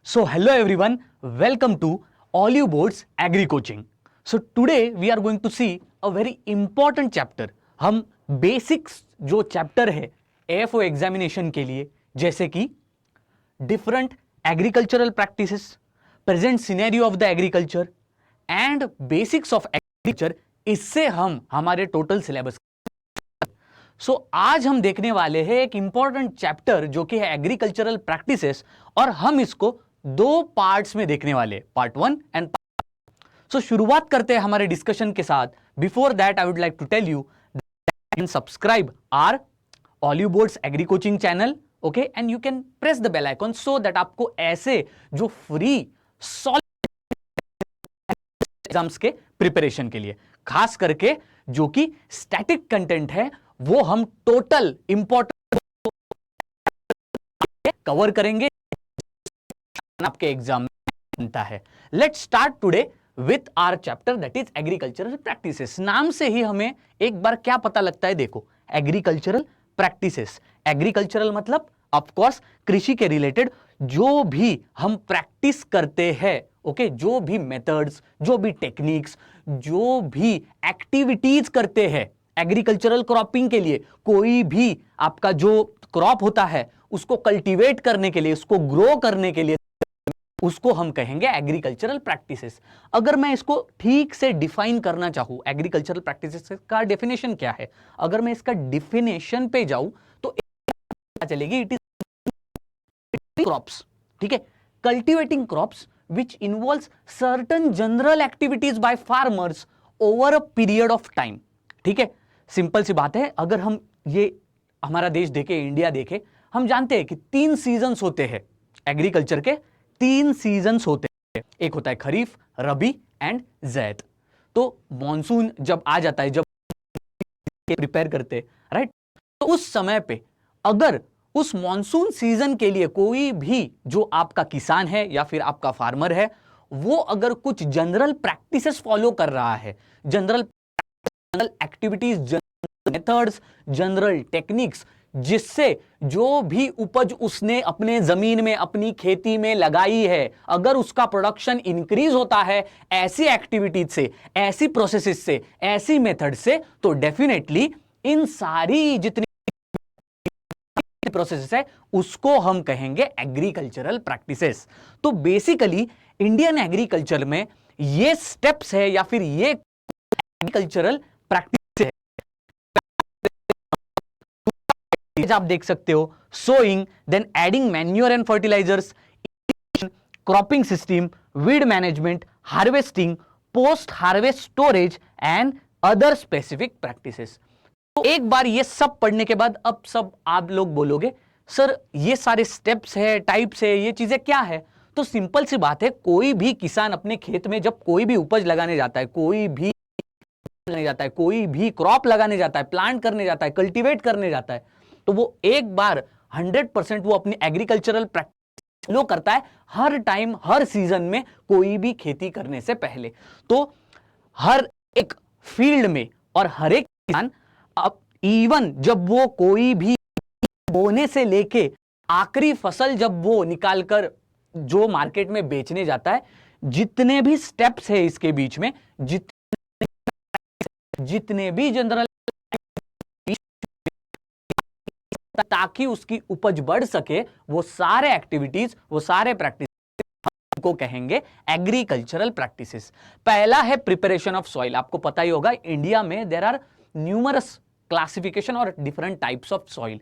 So hello everyone, welcome to Olive Board's Agri Coaching. So today we are going to see a very important chapter. हम basics जो chapter है AFO examination के लिए, जैसे कि different agricultural practices, present scenario of the agriculture and basics of agriculture, इससे हम हमारे टोटल सिलेबस आज हम देखने वाले हैं एक इंपॉर्टेंट चैप्टर जो कि है एग्रीकल्चरल प्रैक्टिसेस, और हम इसको दो पार्ट्स में देखने वाले, पार्ट 1 एंड शुरुआत करते हैं हमारे डिस्कशन के साथ. Before that I would like to tell you that subscribe our Olive Boards agri coaching channel, okay, and you can press the bell icon so that आपको ऐसे जो फ्री एग्जाम्स के प्रिपरेशन के लिए, खास करके जो कि स्टैटिक कंटेंट है, वो हम टोटल इंपॉर्टेंट कवर करेंगे आपके एग्जाम में बनता है. Let's start today with our chapter that is agricultural practices. नाम से ही हमें एक बार क्या पता लगता है, देखो, एग्रीकल्चरल प्रैक्टिसेस. एग्रीकल्चरल मतलब ऑफ कोर्स कृषि के रिलेटेड जो भी हम प्रैक्टिस करते हैं, ओके, जो भी मेथड्स, जो भी टेक्निक्स, जो भी एक्टिविटीज करते हैं एग्रीकल्चरल क्रॉपिंग के लिए, कोई भी आपका जो क्रॉप होता है उसको कल्टीवेट करने के लिए, उसको ग्रो करने के लिए, उसको हम कहेंगे एग्रीकल्चरल प्रैक्टिसेस. अगर मैं इसको ठीक से डिफाइन करना चाहूं, एग्रीकल्चरल प्रैक्टिसेस का डेफिनेशन क्या है, अगर मैं इसका डिफिनेशन पे जाऊं तो पता चलेगी, इट इज क्रॉप्स, ठीक है, cultivating crops which involves certain general activities by farmers over a period of time. ठीक है, सिंपल सी बात है. अगर हम ये हमारा देश देखें, इंडिया देखें, हम जानते हैं कि 3 सीजन्स होते हैं एग्रीकल्चर के. 3 सीजन्स होते हैं, एक होता है खरीफ, रबी एंड ज़ैद. तो मॉनसून जब आ जाता है, जब प्रिपेयर करते, राइट, तो उस समय पे अगर उस मॉनसून सीजन के लिए कोई भी जो आपका किसान है या फिर आपका फार्मर है, वो अगर कुछ जनरल प्रैक्टिसेस फॉलो कर रहा है, general activities, general methods, general techniques, जिससे जो भी उपज उसने अपने जमीन में, अपनी खेती में लगाई है, अगर उसका प्रोडक्शन इंक्रीज होता है ऐसी एक्टिविटीज से, ऐसी प्रोसेसेस से, ऐसी मेथड से, तो डेफिनेटली इन सारी जितनी प्रोसेस है उसको हम कहेंगे एग्रीकल्चरल प्रैक्टिसेस. तो बेसिकली इंडियन एग्रीकल्चर में ये स्टेप्स है या फिर ये एग्रीकल्चरल प्रैक्टिस है. आप देख सकते हो, sowing, then adding manure and fertilisers, cropping system, weed management, harvesting, post harvest storage and other specific practices. तो एक बार ये सब पढ़ने के बाद अब सब आप लोग बोलोगे, सर ये सारे स्टेप्स है, टाइप्स है, ये चीजें क्या है? तो सिंपल सी बात है, कोई भी किसान अपने खेत में जब कोई भी उपज लगाने जाता है, कोई भी क्रॉप लगाने जाता है, प्लांट करने जाता है, कल्टीवेट करने जाता है, तो वो एक बार 100% वो अपनी एग्रीकल्चरल प्रैक्टिस फॉलो करता है हर टाइम, हर सीजन में, कोई भी खेती करने से पहले. तो हर एक फील्ड में और हर एक किसान, अब इवन जब वो कोई भी बोने से लेके आखिरी फसल जब वो निकालकर जो मार्केट में बेचने जाता है, जितने भी स्टेप्स है इसके बीच में, जितने भी जनरल, ताकि उसकी उपज बढ़ सके, वो सारे एक्टिविटीज, वो सारे प्रैक्टिस को कहेंगे एग्रीकल्चरल प्रैक्टिसेस. पहला है प्रिपरेशन ऑफ सॉइल. आपको पता ही होगा, इंडिया में देयर आर न्यूमरस क्लासिफिकेशन और डिफरेंट टाइप्स ऑफ सॉइल.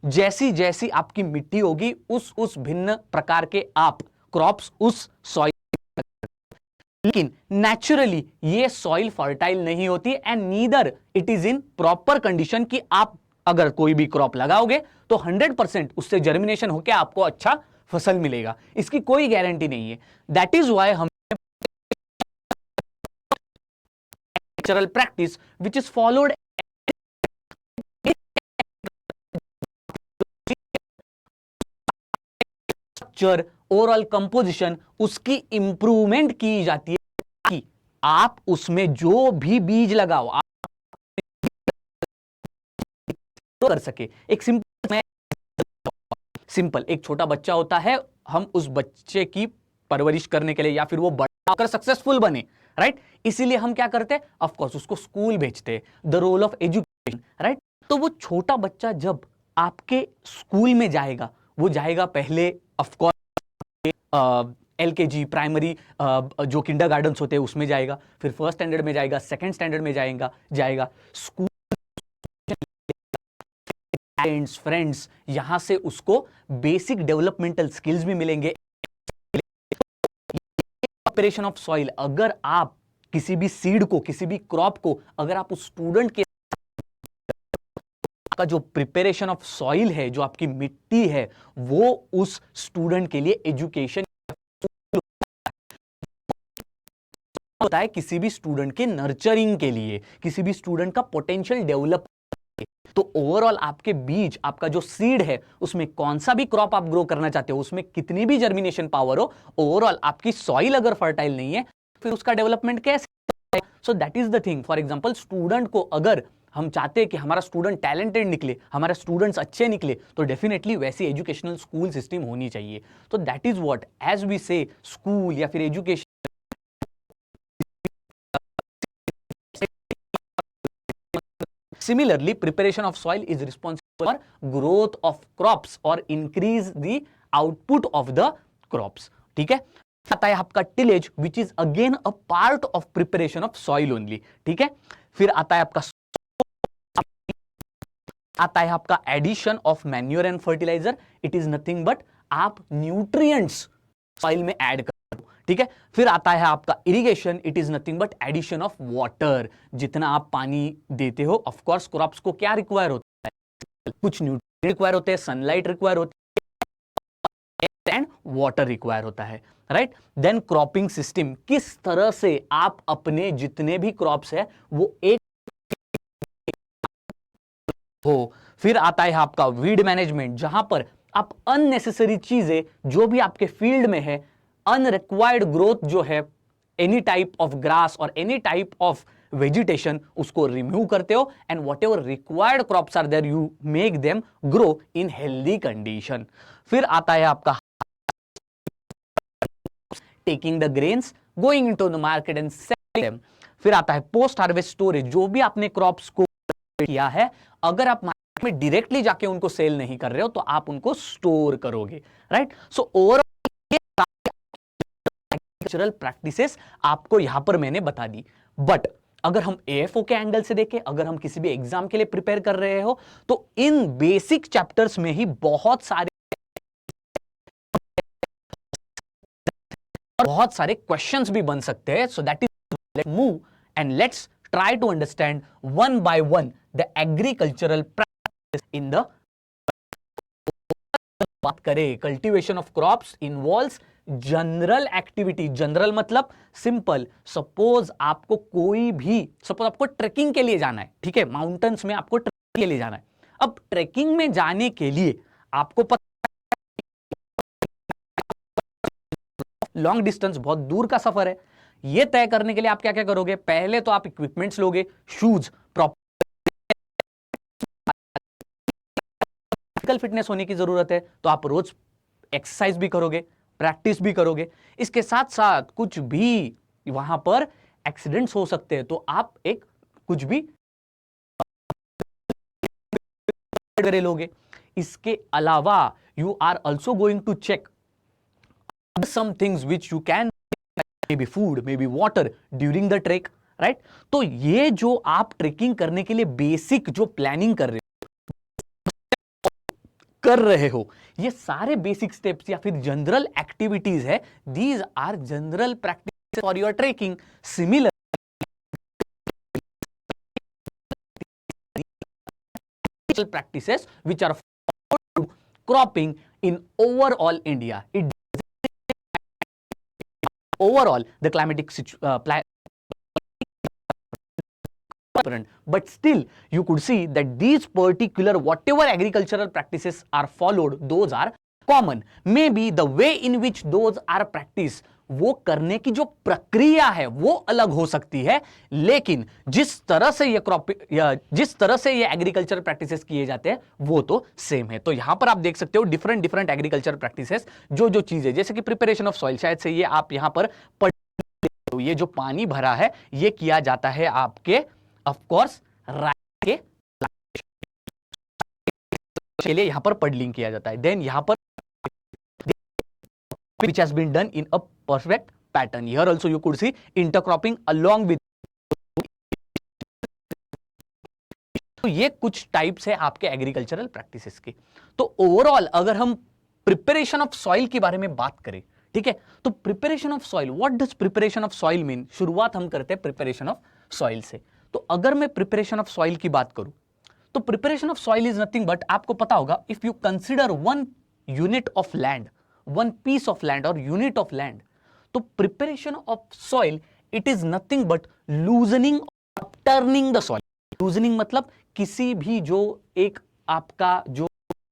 जैसी जैसी आपकी मिट्टी होगी, उस भिन्न प्रकार के आप क्रॉप्स उस सॉइल, लेकिन नेचुरली ये सॉइल फर्टाइल नहीं होती and neither it is in proper condition कि आप अगर कोई भी क्रॉप लगाओगे तो 100% उससे जर्मिनेशन होकर आपको अच्छा फसल मिलेगा. इसकी कोई गारंटी नहीं है. दैट इज वाई हम agricultural practice which is followed overall composition, उसकी इंप्रूवमेंट की जाती है कि आप उसमें जो भी बीज लगाओ आप कर सके. एक सिंपल सिंपल, एक छोटा बच्चा होता है, हम उस बच्चे की परवरिश करने के लिए या फिर वो बड़ा होकर सक्सेसफुल बने, राइट, इसीलिए हम क्या करते हैं, ऑफ कोर्स उसको स्कूल भेजते हैं, the role of education, right. तो वो छोटा बच्चा जब आपके स्कूल में जाएगा, वो जाएगा पहले ऑफ कोर्स LKG प्राइमरी जो किंडरगार्टन होते हैं उसमें जाएगा, फिर फर्स्ट स्टैंडर्ड में जाएगा, सेकंड स्टैंडर्ड में जाएगा स्कूल, फ्रेंड्स, यहां से उसको बेसिक डेवलपमेंटल स्किल्स भी मिलेंगे। प्रिपरेशन ऑफ सॉइल, अगर आप किसी भी सीड को, किसी भी क्रॉप को, अगर आप उस स्टूडेंट के का जो प्रिपरेशन ऑफ सॉइल है, जो आपकी मिट्टी है, वो उस स्टूडेंट के लिए एजुकेशन होता है, किसी भी स्टूडेंट के नर्चरिंग के लिए, किसी भी स्टूडेंट का पोटेंशियल डेवलप। तो ओवरऑल आपके बीज, आपका जो सीड है, उसमें कौन सा भी क्रॉप आप ग्रो करना चाहते हो, उसमें कितनी भी जर्मिनेशन पावर हो, ओवरऑल आपकी सॉइल अगर फर्टाइल नहीं है, फिर उसका डेवलपमेंट कैसे? So that is the thing. For example, student को अगर हम चाहते हैं कि हमारा स्टूडेंट टैलेंटेड निकले, हमारे स्टूडेंट्स अच्छे निकले, तो डेफिनेटली वैसी एजुकेशनल स्कूल सिस्टम होनी चाहिए। तो that is what, as we say school या फिर education, similarly preparation of soil is responsible for growth of crops or increase the output of the crops। ठीक है, आता है आपका tillage which is again a part of preparation of soil only. ठीक है, फिर आता है आपका addition of manure and fertiliser. It is nothing but आप न्यूट्रिएंट्स सॉइल में ऐड कर, ठीक है। फिर आता है आपका irrigation, it is nothing but addition of water. जितना आप पानी देते हो, ऑफ कोर्स क्रॉप्स को क्या रिक्वायर होता है, कुछ न्यूट्रिएंट रिक्वायर होते हैं, सनलाइट रिक्वायर होती है एंड वाटर रिक्वायर होता है, राइट। देन क्रॉपिंग सिस्टम, किस तरह से आप अपने जितने भी क्रॉप्स है वो एक हो। फिर आता है आपका वीड मैनेजमेंट, जहां पर आप अननेसेसरी चीजें जो भी आपके फील्ड में है, अनरिक्वायर्ड ग्रोथ जो है, एनी टाइप ऑफ ग्रास और एनी टाइप ऑफ वेजिटेशन, उसको रिमूव करते हो and whatever required crops are there you make them grow in healthy condition. फिर आता है आपका taking the grains, going into the market and selling them. फिर आता है पोस्ट हार्वेस्ट स्टोरेज, जो भी आपने क्रॉप्स को किया है, अगर आप मार्केट में डायरेक्टली जाके उनको सेल नहीं कर रहे हो तो आप उनको स्टोर करोगे, right. So overall agricultural practices आपको यहां पर मैंने बता दी। बट अगर हम AFO के एंगल से देखें, अगर हम किसी भी एग्जाम के लिए प्रिपेयर कर रहे हो, तो इन बेसिक चैप्टर्स में ही बहुत सारे क्वेश्चंस भी बन सकते हैं। So that is, let's move and let's try to understand one by one the agricultural practice in the। बात करें, cultivation of crops involves general activity. General मतलब सिंपल, सपोज आपको ट्रेकिंग के लिए जाना है, ठीक है, माउंटेन्स में आपको ट्रेकिंग के लिए जाना है। अब ट्रेकिंग में जाने के लिए आपको पता, लॉन्ग डिस्टेंस, बहुत दूर का सफर है, ये तय करने के लिए आप क्या क्या करोगे, पहले तो आप इक्विपमेंट्स लोगे, शूज, फिजिकल फिटनेस होने की जरूरत है, तो आप रोज एक्सरसाइज भी करोगे, प्रैक्टिस भी करोगे। इसके साथ साथ कुछ भी वहां पर एक्सीडेंट्स हो सकते हैं, तो आप एक कुछ भी लोगे। इसके अलावा you are also going to check some things which you can, maybe food, maybe water during the trek, right? तो ये जो आप ट्रेकिंग करने के लिए बेसिक जो प्लानिंग कर रहे हो, ये सारे बेसिक स्टेप्स या फिर जनरल एक्टिविटीज है, these are general practice for your trekking. Similar practices which are for cropping in overall India. It overall the climatic but still you could see that these particular whatever agricultural practices are followed, those are common, maybe the way in which those are practice, वो करने की जो प्रक्रिया है वो अलग हो सकती है, लेकिन जिस तरह से ये एग्रीकल्चर प्रैक्टिसेस किए जाते हैं वो तो सेम है। तो यहां पर आप देख सकते हो डिफरेंट डिफरेंट एग्रीकल्चर प्रैक्टिसेस, जो चीजें जैसे कि प्रिपरेशन ऑफ सॉइल, शायद से ये आप यहां पर पढ़, ये जो पानी भरा है ये किया जाता है आपके ऑफ कोर्स राइस के लिए, यहां पर पडलिंग किया जाता है। देन यहां पर which has been done in a perfect pattern. Here also you could see intercropping along with, तो ये कुछ टाइप्स है आपके एग्रीकल्चरल प्रैक्टिसेस के। तो ओवरऑल अगर हम प्रिपरेशन ऑफ सॉइल के बारे में बात करें, ठीक है, तो preparation of soil, what does preparation of soil mean? शुरुआत हम करते हैं प्रिपरेशन ऑफ सॉइल से। तो अगर मैं प्रिपरेशन ऑफ सॉइल की बात करूं तो preparation of soil is nothing but, आपको पता होगा, if you consider one unit of land, one piece of land or unit of land, तो preparation of soil it is nothing but loosening or turning the soil. loosening मतलब किसी भी जो एक आपका जो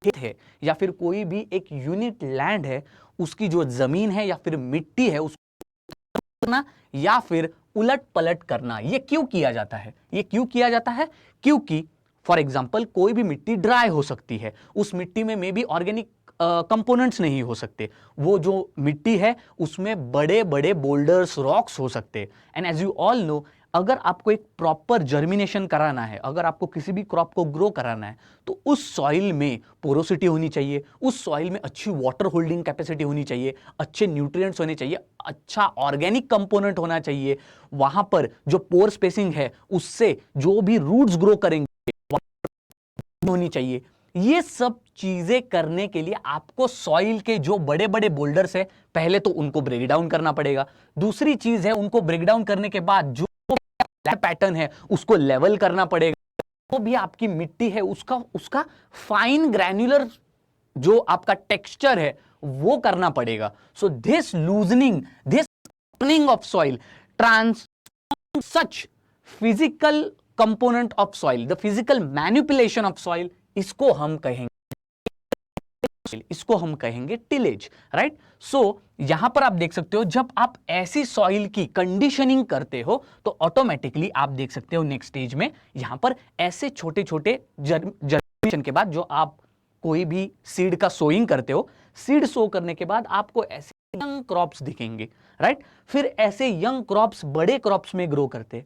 खेत है या फिर कोई भी एक यूनिट लैंड है उसकी जो जमीन है या फिर मिट्टी है उसको करना या फिर उलट पलट करना। ये क्यों किया जाता है? ये क्यों किया जाता है? क्योंकि फॉर एग्जाम्पल कोई भी मिट्टी ड्राई हो सकती है, उस मिट्टी में मे बी ऑर्गेनिक कंपोनेंट्स नहीं हो सकते, वो जो मिट्टी है उसमें बड़े बड़े बोल्डर्स, रॉक्स हो सकते हैं। And as you all know, अगर आपको एक प्रॉपर जर्मिनेशन कराना है, अगर आपको किसी भी क्रॉप को ग्रो कराना है, तो उस सॉइल में पोरोसिटी होनी चाहिए, उस सॉइल में अच्छी वाटर होल्डिंग कैपेसिटी होनी चाहिए, अच्छे न्यूट्रिएंट्स होने चाहिए, अच्छा ऑर्गेनिक कंपोनेंट होना चाहिए, वहां पर जो पोर स्पेसिंग है उससे जो भी रूट्स ग्रो करेंगे होनी चाहिए। ये सब चीजें करने के लिए आपको सॉइल के जो बड़े बड़े बोल्डर्स है पहले तो उनको ब्रेक डाउन करना पड़ेगा, दूसरी चीज है उनको ब्रेक डाउन करने के बाद जो पैटर्न है उसको लेवल करना पड़ेगा, तो भी आपकी मिट्टी है उसका फाइन ग्रैन्युलर जो आपका टेक्सचर है वो करना पड़ेगा। So this loosening, this opening of soil transform such physical component of soil, the physical manipulation of soil, इसको हम कहेंगे टिलेज, राइट। सो यहां पर आप देख सकते हो जब आप ऐसी सॉइल की कंडीशनिंग करते हो तो ऑटोमेटिकली आप देख सकते हो नेक्स्ट स्टेज में यहां पर ऐसे छोटे छोटे जर्मिनेशन के बाद जो आप कोई भी सीड का सोइंग करते हो, सीड सो करने के बाद आपको ऐसे यंग क्रॉप्स दिखेंगे, राइट। फिर ऐसे यंग क्रॉप्स बड़े क्रॉप्स में ग्रो करते।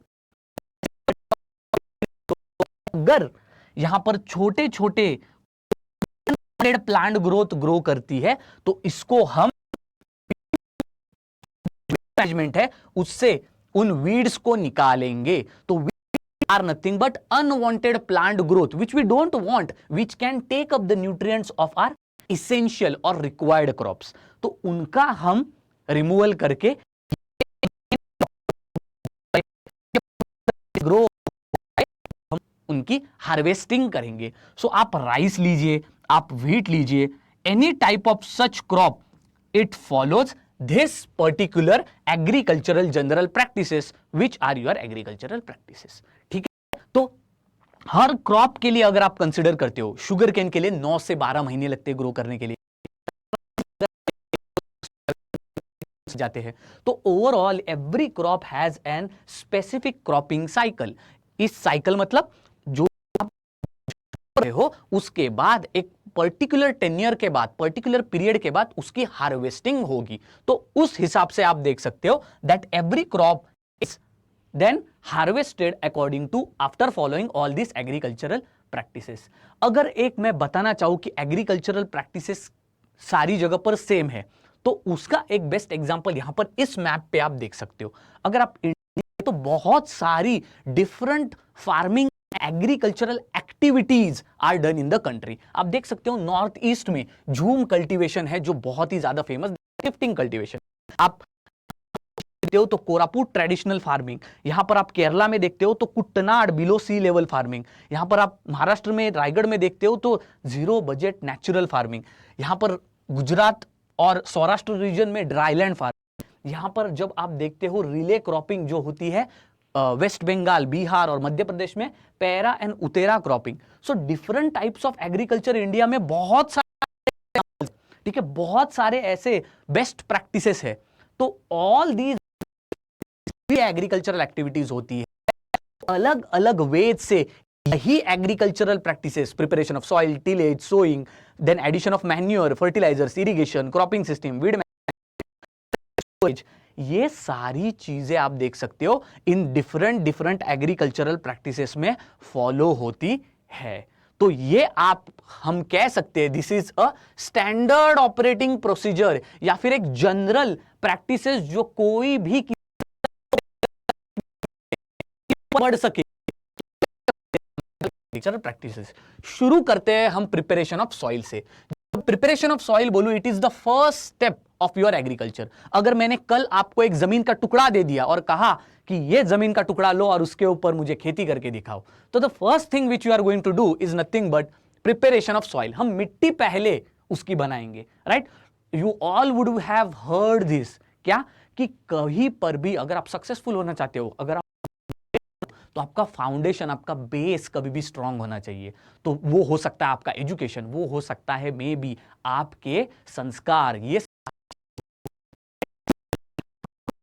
अगर यहां पर छोटे छोटे प्लांट ग्रोथ ग्रो करती है तो इसको हम मैनेजमेंट है उससे उन वीड्स को निकालेंगे। तो weeds are nothing but unwanted plant growth which we don't want, which can take up the nutrients of our essential और रिक्वायर्ड क्रॉप्स, तो उनका हम रिमूवल करके ग्रो उनकी हार्वेस्टिंग करेंगे। सो आप राइस लीजिए, आप व्हीट लीजिए, any type of such crop, it follows this particular agricultural general practices which are your agricultural practices, ठीक है। तो हर क्रॉप के लिए अगर आप कंसिडर करते हो, शुगर केन के लिए 9 से 12 महीने लगते हैं ग्रो करने के लिए जाते हैं, तो overall every crop has an specific cropping cycle. इस साइकिल मतलब जो आप हो उसके बाद एक पर्टिकुलर टेन्योर के बाद, पर्टिकुलर पीरियड के बाद उसकी हार्वेस्टिंग होगी। तो उस हिसाब से आप देख सकते हो that every crop is then harvested according to after following all this agricultural practices. अगर एक मैं बताना चाहूं कि एग्रीकल्चरल प्रैक्टिसेस सारी जगह पर सेम है तो उसका एक बेस्ट एग्जांपल यहां पर इस मैप पे आप देख सकते हो। अगर आप तो बहुत सारी different farming agricultural activities are done in the country. आप देख सकते हो नॉर्थ ईस्ट में झूम कल्टीवेशन है जो बहुत ही ज्यादा फेमस, शिफ्टिंग कल्टीवेशन आप देखते हो तो कोरापुट ट्रेडिशनल फार्मिंग, यहां पर आप केरला में देखते हो तो कुट्टनाड बिलो सी लेवल फार्मिंग, यहां पर आप महाराष्ट्र में रायगढ़ में देखते हो तो जीरो बजट नेचुरल फार्मिंग, यहां पर गुजरात और सौराष्ट्र रीजन में ड्राईलैंड फार्मिंग, यहां पर जब आप देखते हो रिले क्रॉपिंग जो होती है वेस्ट बंगाल, बिहार और मध्य प्रदेश में पैरा एंड उतेरा cropping. So different types of agriculture India में बहुत सारे, ठीक है, बहुत सारे ऐसे बेस्ट प्रैक्टिसेस है। तो ऑल दीज एग्रीकल्चरल एक्टिविटीज होती है, अलग अलग वेज से यही agricultural practices, preparation of soil, tillage, sowing, then addition of manure, fertilisers, irrigation, cropping system, weed, ये सारी चीजें आप देख सकते हो in different different agricultural practices में फॉलो होती है। तो ये आप हम कह सकते हैं this is a standard operating procedure, या फिर एक जनरल प्रैक्टिसेस जो कोई भी पढ़ सके। प्रैक्टिसेस शुरू करते हैं हम प्रिपरेशन ऑफ सॉइल से। प्रिपरेशन ऑफ सॉइल बोलूं, it is the first step of your agriculture. अगर मैंने कल आपको एक जमीन का टुकड़ा दे दिया और कहा कि ये जमीन का टुकड़ा लो और उसके ऊपर मुझे खेती करके दिखाओ, तो the first thing which you are going to do is nothing but preparation of soil. हम मिट्टी पहले उसकी बनाएंगे, right. You all would have heard this, क्या कि कहीं पर भी अगर आप सक्सेसफुल होना चाहते हो, अगर तो आपका फाउंडेशन, आपका बेस कभी भी स्ट्रांग होना चाहिए। तो वो हो सकता है आपका एजुकेशन, वो हो सकता है मे बी आपके संस्कार। ये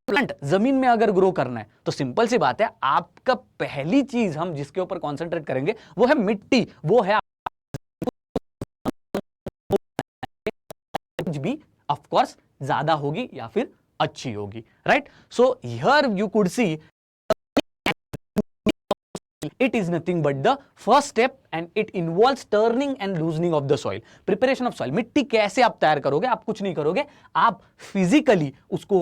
प्लांट जमीन में अगर ग्रो करना है तो सिंपल सी बात है, आपका पहली चीज हम जिसके ऊपर कॉन्सेंट्रेट करेंगे वो है मिट्टी, वो है भी ऑफ कोर्स ज्यादा होगी या फिर अच्छी होगी, right. So here you could C it is nothing but the first step and it involves turning and loosening of the soil. Preparation of soil, मिट्टी कैसे आप तैयार करोगे? आप कुछ नहीं करोगे, आप फिजिकली उसको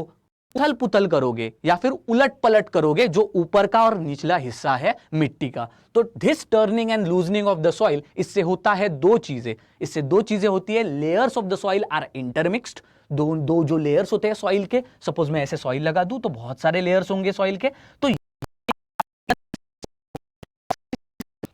उथल पुथल करोगे या फिर उलट पलट करोगे जो ऊपर का और निचला हिस्सा है मिट्टी का। तो this turning and loosening of the soil, इससे होता है दो चीजें। इससे दो चीजें होती है, layers of the soil are intermixed. दो जो लेयर्स होते हैं सॉइल के, सपोज मैं ऐसे सॉइल लगा दूं तो बहुत सारे लेयर्स होंगे सॉइल के। तो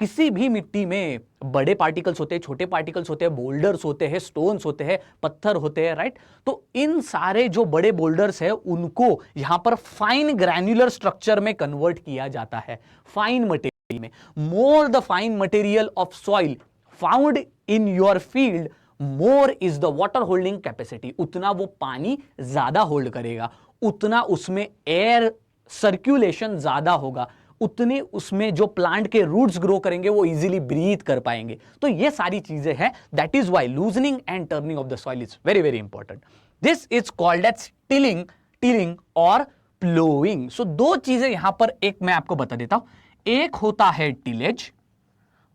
किसी भी मिट्टी में बड़े पार्टिकल्स होते हैं, छोटे पार्टिकल्स होते हैं, बोल्डर्स होते हैं, स्टोन्स होते हैं, पत्थर होते हैं, राइट। तो इन सारे जो बड़े बोल्डर्स हैं उनको यहां पर फाइन ग्रैन्युलर स्ट्रक्चर में कन्वर्ट किया जाता है, फाइन मटेरियल में। More the fine material of soil found in your field, more is the water holding capacity. उतना वो पानी ज्यादा होल्ड करेगा, उतना उसमें एयर सर्कुलेशन ज्यादा होगा, उतने उसमें जो प्लांट के रूट्स ग्रो करेंगे वो इजीली ब्रीथ कर पाएंगे। तो ये सारी चीजें हैं, that is why loosening and turning of the soil is very very important. This is called as tilling और प्लोइंग। सो दो चीजें यहां पर एक मैं आपको बता देता हूं, एक होता है टिलेज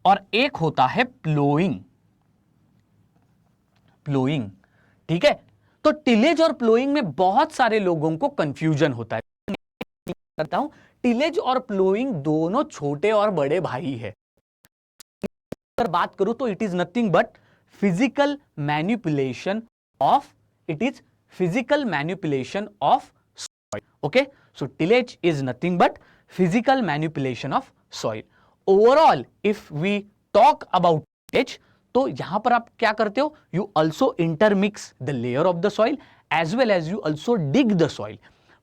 और एक होता है प्लोइंग। ठीक है। तो टिलेज और प्लोइंग में बहुत सारे लोगों को कंफ्यूजन होता है। करता हूं, टिलेज और प्लोइंग दोनों छोटे और बड़े भाई है। अगर बात करूं तो it is nothing but physical manipulation of soil. Okay, so tillage is nothing but physical manipulation of soil. Overall if we talk about tillage, तो यहां पर आप क्या करते हो, you also intermix the layer of the soil as well as you also dig the soil.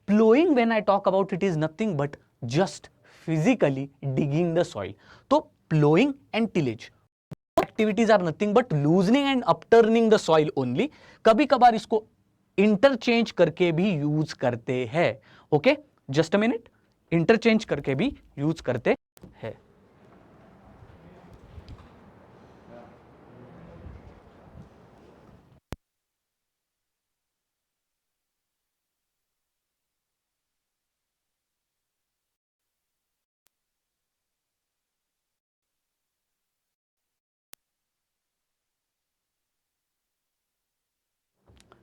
Plowing, when I talk about it, is nothing but just physically digging the soil. So plowing and tillage activities are nothing but loosening and upturning the soil only. कभी कभार इसको interchange करके भी use करते हैं। Okay, just a minute, interchange करके भी use करते हैं।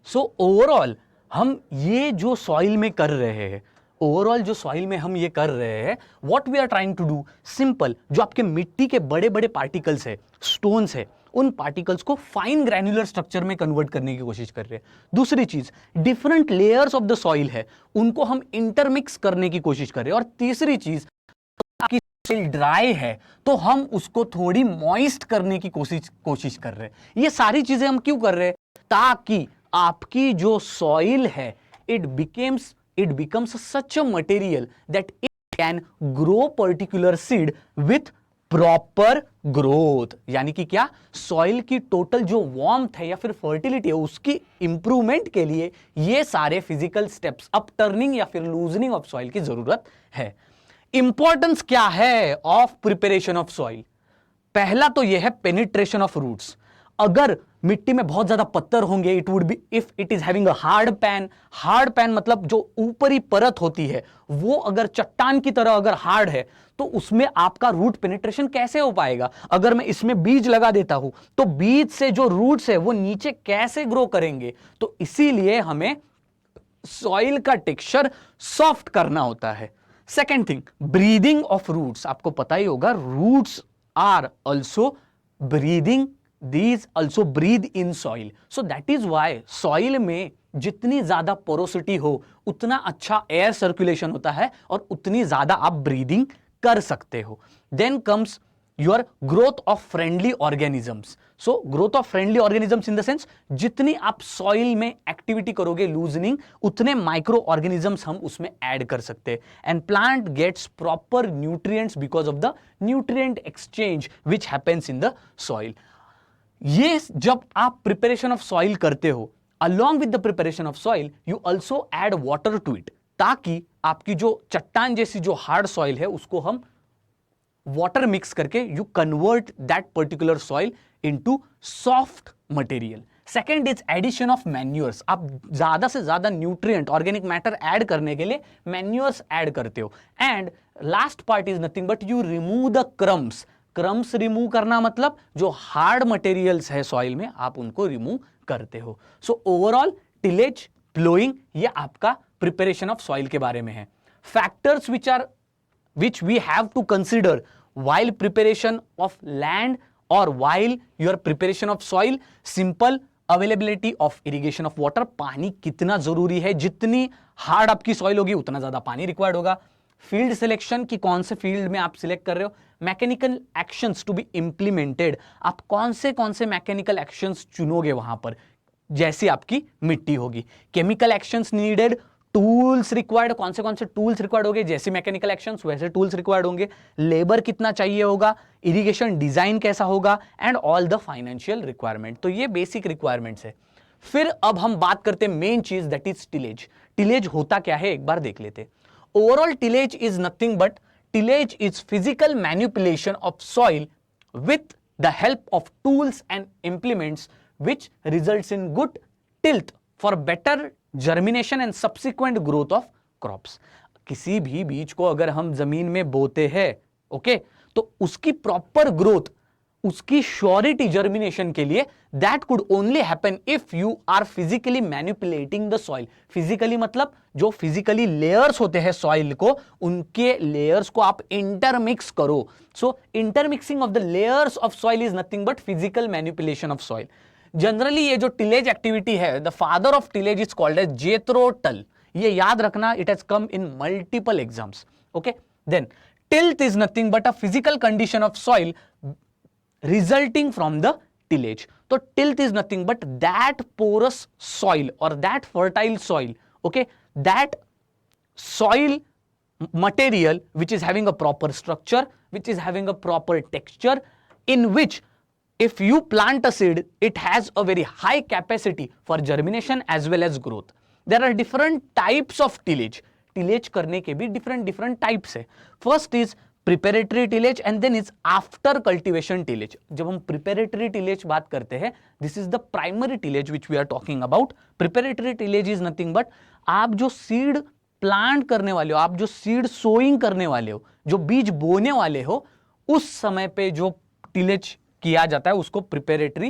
सो ओवरऑल हम ये जो सॉइल में कर रहे हैं, ओवरऑल जो सॉइल में हम ये कर रहे हैं, what we are trying to do, simple, जो आपके मिट्टी के बड़े बड़े पार्टिकल्स है, स्टोन्स है, उन पार्टिकल्स को फाइन ग्रैन्युलर स्ट्रक्चर में कन्वर्ट करने की कोशिश कर रहे हैं। दूसरी चीज, different layers of the soil है, उनको हम इंटरमिक्स करने की कोशिश कर रहे हैं। और तीसरी चीज, सॉइल ड्राई है तो हम उसको थोड़ी मॉइस्ट करने की कोशिश कर रहे हैं। ये सारी चीजें हम क्यों कर रहे हैं, ताकि आपकी जो सॉइल है it becomes such a material that it can grow particular seed with proper growth, यानी कि क्या, सॉइल की टोटल जो वार्मथ है या फिर फर्टिलिटी है उसकी इंप्रूवमेंट के लिए ये सारे फिजिकल स्टेप्स, अप टर्निंग या फिर लूजनिंग ऑफ सॉइल की जरूरत है। इंपॉर्टेंस क्या है ऑफ प्रिपरेशन ऑफ सॉइल? पहला तो यह है पेनिट्रेशन ऑफ रूट्स। अगर मिट्टी में बहुत ज्यादा पत्थर होंगे, it would be, if it is having a hard pan मतलब जो ऊपरी परत होती है वो अगर चट्टान की तरह अगर हार्ड है तो उसमें आपका रूट पेनिट्रेशन कैसे हो पाएगा? अगर मैं इसमें बीज लगा देता हूं तो बीज से जो रूट्स है वो नीचे कैसे ग्रो करेंगे? तो इसीलिए हमें सॉइल का टेक्सचर सॉफ्ट करना होता है। Second thing, breathing of roots. आपको पता ही होगा roots are also breathing, these also breathe in soil, so that is why soil में जितनी ज्यादा पोरोसिटी हो उतना अच्छा एयर सर्कुलेशन होता है और उतनी ज्यादा आप ब्रीदिंग कर सकते हो। Then comes your growth of friendly organisms. So growth of friendly organisms in the sense, जितनी आप सॉइल में एक्टिविटी करोगे लूजनिंग, उतने माइक्रो ऑर्गेनिजम्स हम उसमें ऐड कर सकते हैं। And plant gets proper nutrients because of the nutrient exchange which happens in the soil. ये जब आप प्रिपरेशन ऑफ सॉइल करते हो, along with the preparation of soil, you also add water to it, ताकि आपकी जो चट्टान जैसी जो हार्ड सॉइल है उसको हम वाटर मिक्स करके you convert that particular soil into soft material. Second is addition of manures. आप ज्यादा से ज्यादा न्यूट्रिएंट, ऑर्गेनिक मैटर ऐड करने के लिए मैन्यूअर्स ऐड करते हो। And last part is nothing but you remove the crumbs. Crumbs remove करना मतलब जो हार्ड मटेरियल्स है सॉइल में आप उनको रिमूव करते हो। सो ओवरऑल टिलेज, प्लोइंग, ये आपका प्रिपरेशन ऑफ सॉइल के बारे में है। Factors which we have to consider while preparation of land or while your preparation of soil: simple availability of irrigation of water, पानी कितना जरूरी है, जितनी हार्ड आपकी सॉइल होगी उतना ज्यादा पानी रिक्वायर्ड होगा। फील्ड सिलेक्शन, की कौन से फील्ड में आप सिलेक्ट कर रहे हो। Mechanical actions to be implemented, आप कौन से मैकेनिकल एक्शंस चुनोगे वहां पर जैसी आपकी मिट्टी होगी। Chemical actions needed, tools required, कौन से टूल्स रिक्वायर्ड होंगे, जैसे मैकेनिकल एक्शंस वैसे टूल्स रिक्वायर्ड होंगे। लेबर कितना चाहिए होगा, इरिगेशन डिजाइन कैसा होगा, and all the financial requirement. तो ये बेसिक रिक्वायरमेंट्स है। फिर अब हम बात करते हैं मेन चीज, दैट इज टिलेज। टिलेज होता क्या है एक बार देख लेते। Overall tillage is nothing but tillage is physical manipulation of soil with the help of tools and implements which results in good tilth for better germination and subsequent growth of crops। किसी भी बीज को अगर हम जमीन में बोते हैं, ओके, तो उसकी प्रॉपर ग्रोथ, उसकी श्योरिटी जर्मिनेशन के लिए that could only happen if you are physically manipulating the soil. Physically मतलब जो फिजिकली लेयर्स होते हैं सॉइल को, उनके लेयर्स को आप इंटरमिक्स करो। So intermixing of the layers of soil is nothing but physical manipulation of soil. Generally ये जो टिलेज एक्टिविटी है, the father of tillage is called as Jethro Tull. ये याद रखना, it has come in multiple exams, okay. Then tilth is nothing but a physical condition of soil resulting from the tillage. तो tilth is nothing but that porous soil और that fertile soil, okay, that soil material which is having a proper structure, which is having a proper texture, in which if you plant a seed, it has a very high capacity for germination as well as growth. There are different types of tillage. Tillage करने के भी different types है. First is preparatory tillage and then is after cultivation tillage. जब हम preparatory tillage बात करते हैं, this is the primary tillage which we are talking about. Preparatory tillage is nothing but आप जो seed plant करने वाले हो, आप जो seed sowing करने वाले हो, जो बीज बोने वाले हो, उस समय पे जो tillage किया जाता है उसको प्रिपेरेटरी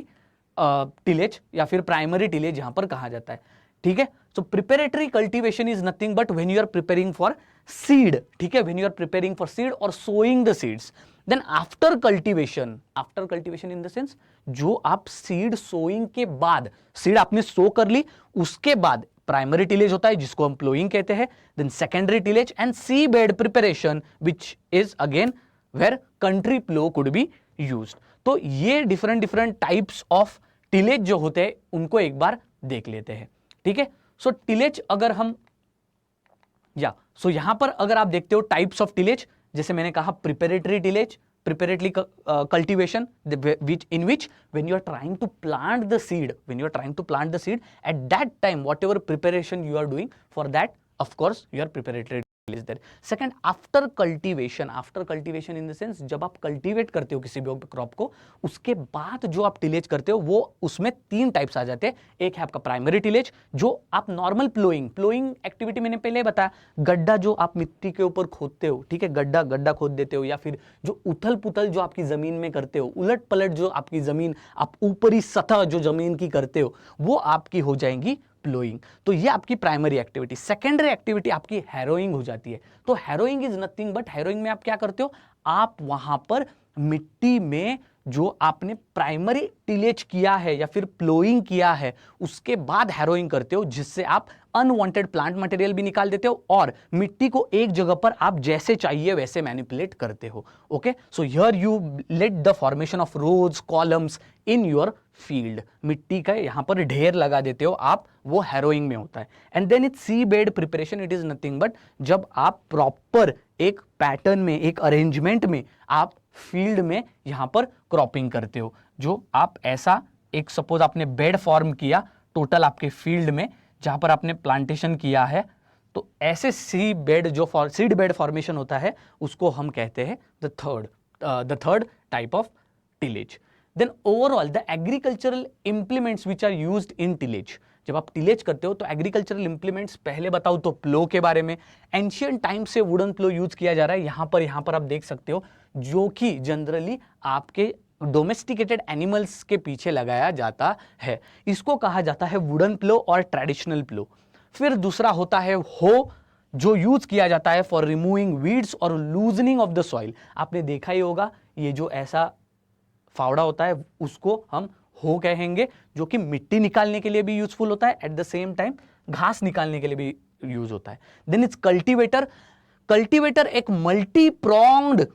टिलेज या फिर प्राइमरी टिलेज यहां पर कहा जाता है, ठीक है। So preparatory cultivation is nothing but when you are preparing for seed, ठीक है, when you are preparing for seed और sowing the seeds. Then after cultivation in the sense जो आप सीड सोइंग के बाद, सीड आपने सो कर ली, उसके बाद प्राइमरी टिलेज होता है जिसको हम प्लोइंग कहते हैं। Then secondary tillage and seed bed preparation which is again where country plough could be used. तो ये डिफरेंट टाइप्स ऑफ टिलेज जो होते हैं उनको एक बार देख लेते हैं, ठीक है। सो टिलेज अगर हम यहां पर अगर आप देखते हो टाइप्स ऑफ टिलेज, जैसे मैंने कहा preparatory tillage, preparatory cultivation, in which when you are trying to plant the seed, at that time whatever preparation you are doing for that, of course your preparatory is there. Second, after cultivation in the sense जब आप cultivate करते हो किसी भी crop को, उसके बाद जो आप टिलेज करते हो वो उसमें 3 टाइप्स आ जाते हैं. एक है आपका प्राइमरी टिलेज, जो आप नॉर्मल प्लोइंग एक्टिविटी मैंने पहले बताया, गड्ढा जो आप मिट्टी के ऊपर खोदते हो, ठीक है, गड्ढा खोद देते हो, या फिर जो उथल पुथल जो आपकी जमीन में करते हो, उलट पलट जो आपकी जमीन, आप ऊपरी सतह जो जमीन की करते हो, वो आपकी हो जाएंगी प्लोइंग. तो ये आपकी प्राइमरी एक्टिविटी. सेकेंडरी एक्टिविटी आपकी हैरोइंग हो जाती है. तो harrowing is nothing but, harrowing में आप क्या करते हो, आप वहां पर मिट्टी में जो आपने प्राइमरी टिलेज किया है या फिर प्लोइंग किया है, उसके बाद हैरोइंग करते हो, जिससे आप अनवांटेड प्लांट मटेरियल भी निकाल देते हो और मिट्टी को एक जगह पर आप जैसे चाहिए वैसे मैनिपुलेट करते हो. Okay, so here you let the formation of rose, columns in your field. मिट्टी का यहां पर ढेर लगा देते हो आप, वो हैरोइंग में होता है. And then it's seed bed preparation. It is nothing but जब आप प्रॉपर एक पैटर्न में, एक अरेंजमेंट में आप फील्ड में यहां पर क्रॉपिंग करते हो. जो आप ऐसा एक, सपोज आपने बेड फॉर्म किया टोटल आपके फील्ड में, जहां पर आपने प्लांटेशन किया है, तो ऐसे सीड बेड फॉर्मेशन होता है, उसको हम कहते हैं the third type of tillage. Then overall the agricultural implements which are used in tillage. जब आप टिलेज करते हो तो एग्रीकल्चरल इंप्लीमेंट्स पहले बताओ तो प्लो के बारे में. एंशियंट टाइम से वुडन प्लो यूज किया जा रहा है. यहां पर आप देख सकते हो, जो कि जनरली आपके डोमेस्टिकेटेड एनिमल्स के पीछे लगाया जाता है. इसको कहा जाता है वुडन प्लो और ट्रेडिशनल प्लो. फिर दूसरा होता है हो, जो यूज किया जाता है फॉर रिमूविंग वीड्स और लूजनिंग ऑफ द सॉइल. आपने देखा ही होगा, ये जो ऐसा फावड़ा होता है उसको हम हो कहेंगे, जो कि मिट्टी निकालने के लिए भी यूजफुल होता है, एट द सेम टाइम घास निकालने के लिए भी यूज होता है. देन इट्स कल्टीवेटर एक मल्टी प्रोंग्ड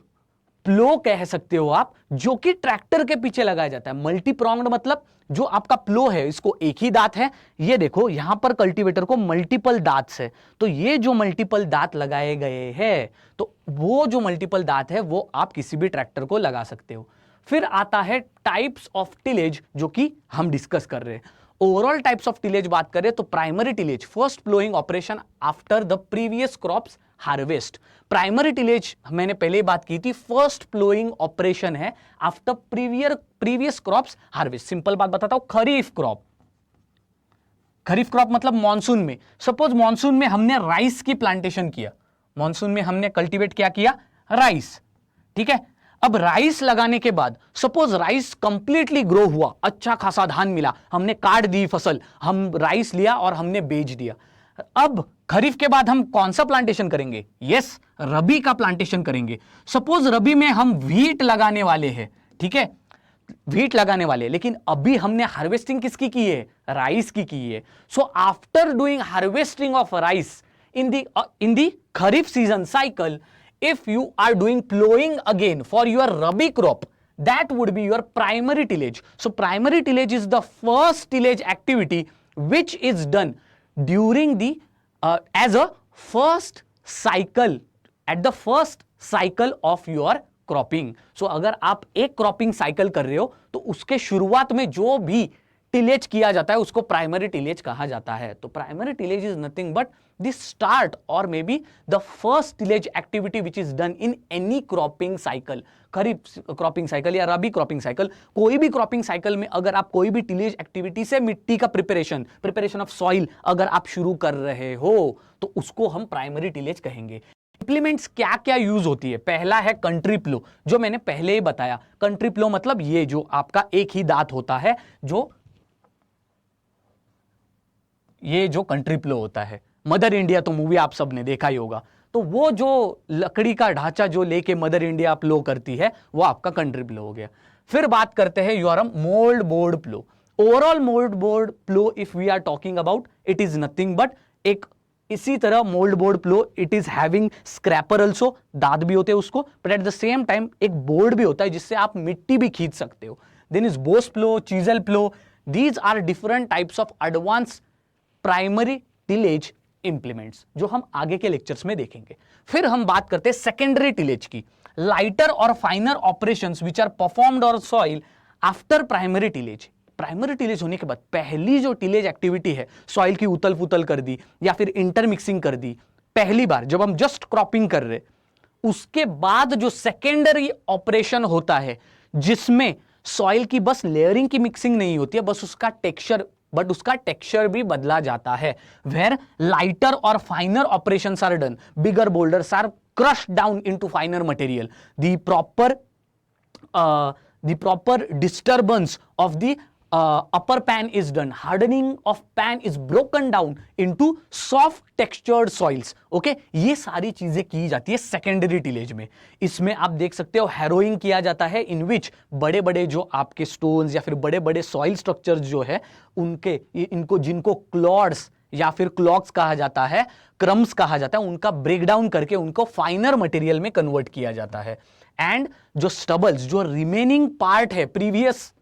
प्लो कह सकते हो आप, जो कि ट्रैक्टर के पीछे लगाया जाता है. मल्टी प्रोंग्ड मतलब जो आपका प्लो है, इसको एक ही दांत है. ये देखो यहां पर कल्टीवेटर को मल्टीपल दांत है, तो ये जो मल्टीपल दांत लगाए गए हैं, तो वो जो मल्टीपल दांत है वो आप किसी भी ट्रैक्टर को लगा सकते हो. फिर आता है टाइप्स ऑफ टिलेज, जो कि हम डिस्कस कर रहे हैं. ओवरऑल टाइप्स ऑफ टिलेज बात करें तो primary tillage, first ploughing operation after the previous crops harvest. Primary tillage मैंने पहले बात की थी, फर्स्ट प्लोइंग ऑपरेशन है after previous crops harvest. Simple बात बताता हूं, खरीफ क्रॉप मतलब मॉनसून में. सपोज मॉनसून में हमने राइस की प्लांटेशन किया, मॉनसून में हमने कल्टीवेट क्या किया, राइस. ठीक है, अब राइस लगाने के बाद सपोज राइस कंप्लीटली ग्रो हुआ, अच्छा खासा धान मिला, हमने काट दी फसल, हम राइस लिया और हमने बेच दिया. अब खरीफ के बाद हम कौन सा प्लांटेशन करेंगे, यस, रबी का प्लांटेशन करेंगे. सपोज रबी में हम व्हीट लगाने वाले हैं, ठीक है, व्हीट लगाने वाले, लेकिन अभी हमने हार्वेस्टिंग किसकी की है, राइस की है. So after doing harvesting of rice in the kharif season cycle, if you are doing plowing again for your rabi crop, that would be your primary tillage. So primary tillage is the first tillage activity which is done during the as a first cycle, at the first cycle of your cropping. So अगर आप एक cropping cycle कर रहे हो तो उसके शुरुआत में जो भी टिलेज किया जाता है उसको प्राइमरी टिलेज कहा जाता है. तो primary tillage is nothing but the start और maybe the first tillage activity which is done in any cropping cycle. Kharif cropping cycle या रबी क्रॉपिंग साइकिल, कोई भी क्रॉपिंग साइकिल में अगर आप कोई भी टिलेज एक्टिविटी से मिट्टी का प्रिपरेशन ऑफ सॉइल अगर आप शुरू कर रहे हो तो उसको हम प्राइमरी टिलेज कहेंगे. इंप्लीमेंट्स क्या क्या यूज होती है, पहला है कंट्री प्लो, जो मैंने पहले ही बताया. कंट्री प्लो मतलब ये जो आपका एक ही दांत होता है, ये जो कंट्री प्लो होता है. मदर इंडिया तो मूवी आप सबने देखा ही होगा, तो वो जो लकड़ी का ढांचा जो लेके मदर इंडिया प्लो करती है वो आपका कंट्री प्लो हो गया. फिर बात करते हैं your mould board plough. Overall mould board plough if we are talking about, it is nothing but एक इसी तरह mould board plough, it is having scraper also, दांत भी होते हैं उसको, but at the same time एक बोर्ड भी होता है जिससे आप मिट्टी भी खींच सकते हो. Then is bose plough, chisel plough. These are different types of advance primary tillage implements जो हम आगे के लेक्चर्स में देखेंगे. फिर हम बात करते हैं सेकेंडरी टिलेज की. लाइटर और finer operations which are performed on soil after primary tillage. Primary tillage होने के बाद पहली जो टिलेज एक्टिविटी है, सॉइल की उतल पुतल कर दी या फिर इंटरमिक्सिंग कर दी, पहली बार जब हम जस्ट क्रॉपिंग कर रहे, उसके बाद जो सेकेंडरी ऑपरेशन होता है जिसमें सॉइल की बस लेयरिंग की मिक्सिंग नहीं होती है, बस उसका टेक्सचर भी बदला जाता है, वेयर लाइटर और finer operations are done, bigger boulders are crushed down into finer material, the proper disturbance of the upper pan is done, hardening of pan is broken down into soft textured soils. Okay, ये सारी चीजें की जाती है secondary tillage में। इसमें आप देख सकते हो हैरोइंग किया जाता है, इन विच बड़े बड़े जो आपके स्टोन्स या फिर बड़े बड़े सॉइल स्ट्रक्चर्स जो है उनके जिनको क्लॉड्स या फिर क्लॉक्स कहा जाता है, क्रम्स कहा जाता है, उनका ब्रेकडाउन करके उनको फाइनर मटेरियल में कन्वर्ट किया जाता है। एंड जो स्टबल्स, जो रिमेनिंग पार्ट है प्रीवियस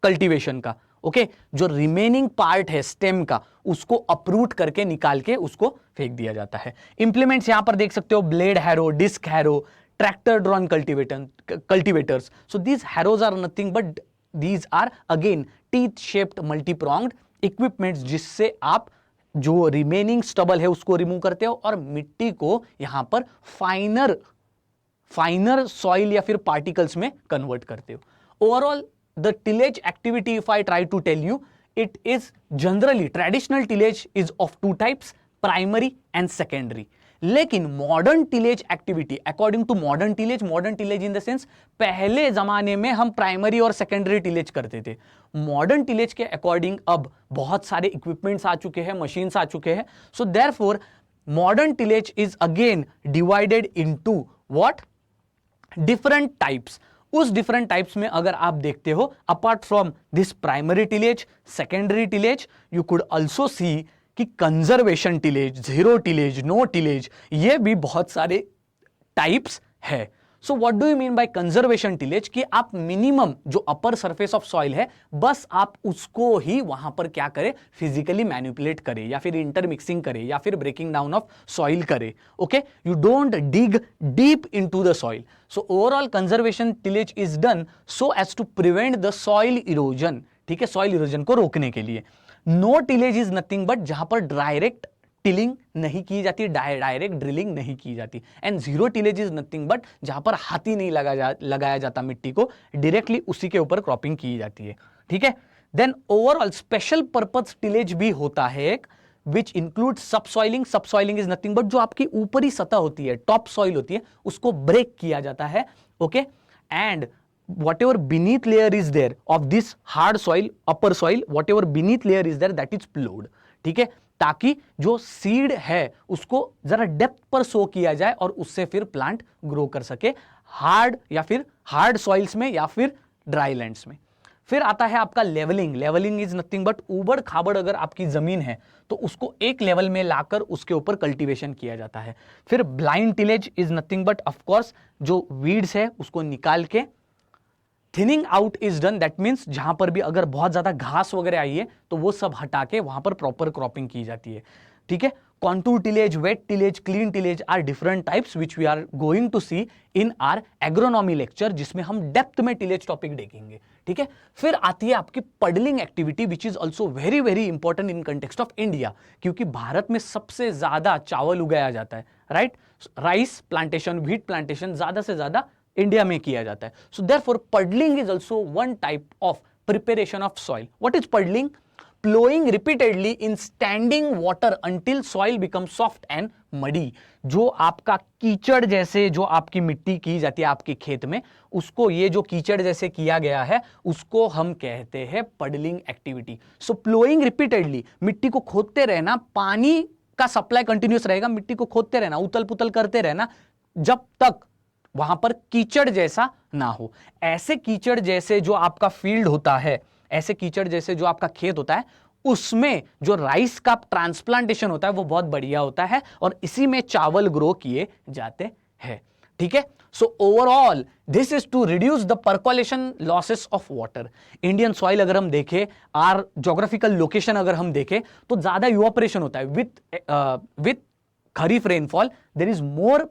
कल्टीवेशन का, ओके, जो रिमेनिंग पार्ट है स्टेम का, उसको अपरूट करके निकाल के उसको फेंक दिया जाता है। इंप्लीमेंट्स यहां पर देख सकते हो, blade harrow, disc harrow, tractor drawn cultivators. So these harrows are nothing but these are again teeth shaped multipronged equipments, जिससे आप जो रिमेनिंग स्टबल है उसको रिमूव करते हो और मिट्टी को यहां पर फाइनर सॉइल या फिर पार्टिकल्स में कन्वर्ट करते हो। Overall the tillage activity, if I try to tell you, it is generally traditional tillage is of two types, primary and secondary. लेकिन modern tillage activity, according to modern tillage in the sense, पहले जमाने में हम primary और secondary tillage करते थे। Modern tillage के according अब बहुत सारे इक्विपमेंट्स आ चुके हैं, मशीन्स आ चुके हैं। So therefore modern tillage is again divided into what, different types. उस डिफरेंट टाइप्स में अगर आप देखते हो, apart from this primary tillage, secondary tillage, you could also see कि conservation tillage, zero tillage, no tillage, ये भी बहुत सारे टाइप्स है। So what do you mean by conservation tillage, कि आप मिनिमम जो अपर सरफेस ऑफ सॉइल है, बस आप उसको ही वहां पर क्या करें, फिजिकली मैनिपुलेट करें या फिर इंटरमिक्सिंग करें या फिर ब्रेकिंग डाउन ऑफ सॉइल करें। Okay, you don't dig deep into the soil. So overall conservation tillage is done so as to prevent the soil erosion. ठीक है, सॉइल इरोजन को रोकने के लिए। No tillage is nothing but जहां पर direct tilling नहीं की जाती, डायरेक्ट ड्रिलिंग नहीं की जाती। And zero tillage is nothing but जहां पर हाथी नहीं लगाया जाता मिट्टी को, डायरेक्टली उसी के ऊपर क्रॉपिंग की जाती है। ठीक है, then overall special purpose tillage भी होता है एक, which include subsoiling. Subsoiling is nothing but जो आपकी ऊपरी सतह होती है, टॉप सॉइल होती है, उसको ब्रेक किया जाता है। Okay, and whatever beneath layer is there of this hard soil, upper soil, whatever beneath layer is there, that is plowed. ठीक है, ताकि जो सीड है उसको जरा डेप्थ पर सो किया जाए और उससे फिर प्लांट ग्रो कर सके, हार्ड या फिर हार्ड सॉइल्स में या फिर ड्राई लैंड्स में। फिर आता है आपका levelling. Levelling is nothing but ऊबड़ खाबड़ अगर आपकी जमीन है तो उसको एक लेवल में लाकर उसके ऊपर कल्टीवेशन किया जाता है। फिर blind tillage is nothing but of course जो वीड्स है उसको निकाल के thinning out is done. That means जहां पर भी अगर बहुत ज्यादा घास वगैरह आई है तो वो सब हटा के वहां पर प्रॉपर क्रॉपिंग की जाती है। ठीक है, contour tillage, wet tillage, clean tillage are different types which we are going to see in our agronomy lecture, जिसमें हम डेप्थ में टिलेज टॉपिक देखेंगे। ठीक है, फिर आती है आपकी puddling activity which is also very very important in context of India, क्योंकि भारत में सबसे ज्यादा चावल उगाया जाता है, right. Rice plantation, wheat plantation ज्यादा से ज्यादा इंडिया में किया जाता है। So therefore puddling is also one type of preparation of soil. What is puddling? Ploughing repeatedly in standing water until soil become soft and muddy. जो आपका कीचड़ जैसे जो आपकी मिट्टी की जाती है आपके खेत में, उसको ये जो कीचड़ जैसे किया गया है उसको हम कहते हैं पडलिंग एक्टिविटी। सो प्लोइंग रिपीटेडली, मिट्टी को खोदते रहना, पानी का सप्लाई कंटिन्यूस रहेगा, मिट्टी को खोदते रहना, उतल पुतल करते रहना जब तक वहां पर कीचड़ जैसा ना हो। ऐसे कीचड़ जैसे जो आपका फील्ड होता है, ऐसे कीचड़ जैसे जो आपका खेत होता है, उसमें जो राइस का ट्रांसप्लांटेशन होता है वो बहुत बढ़िया होता है और इसी में चावल ग्रो किए जाते हैं। ठीक है, so overall this is to reduce the percolation losses of water. Indian soil अगर हम देखें, आर ज्योग्राफिकल लोकेशन अगर हम देखें, तो ज्यादा इवापोरेशन होता है with Kharif rainfall, there is more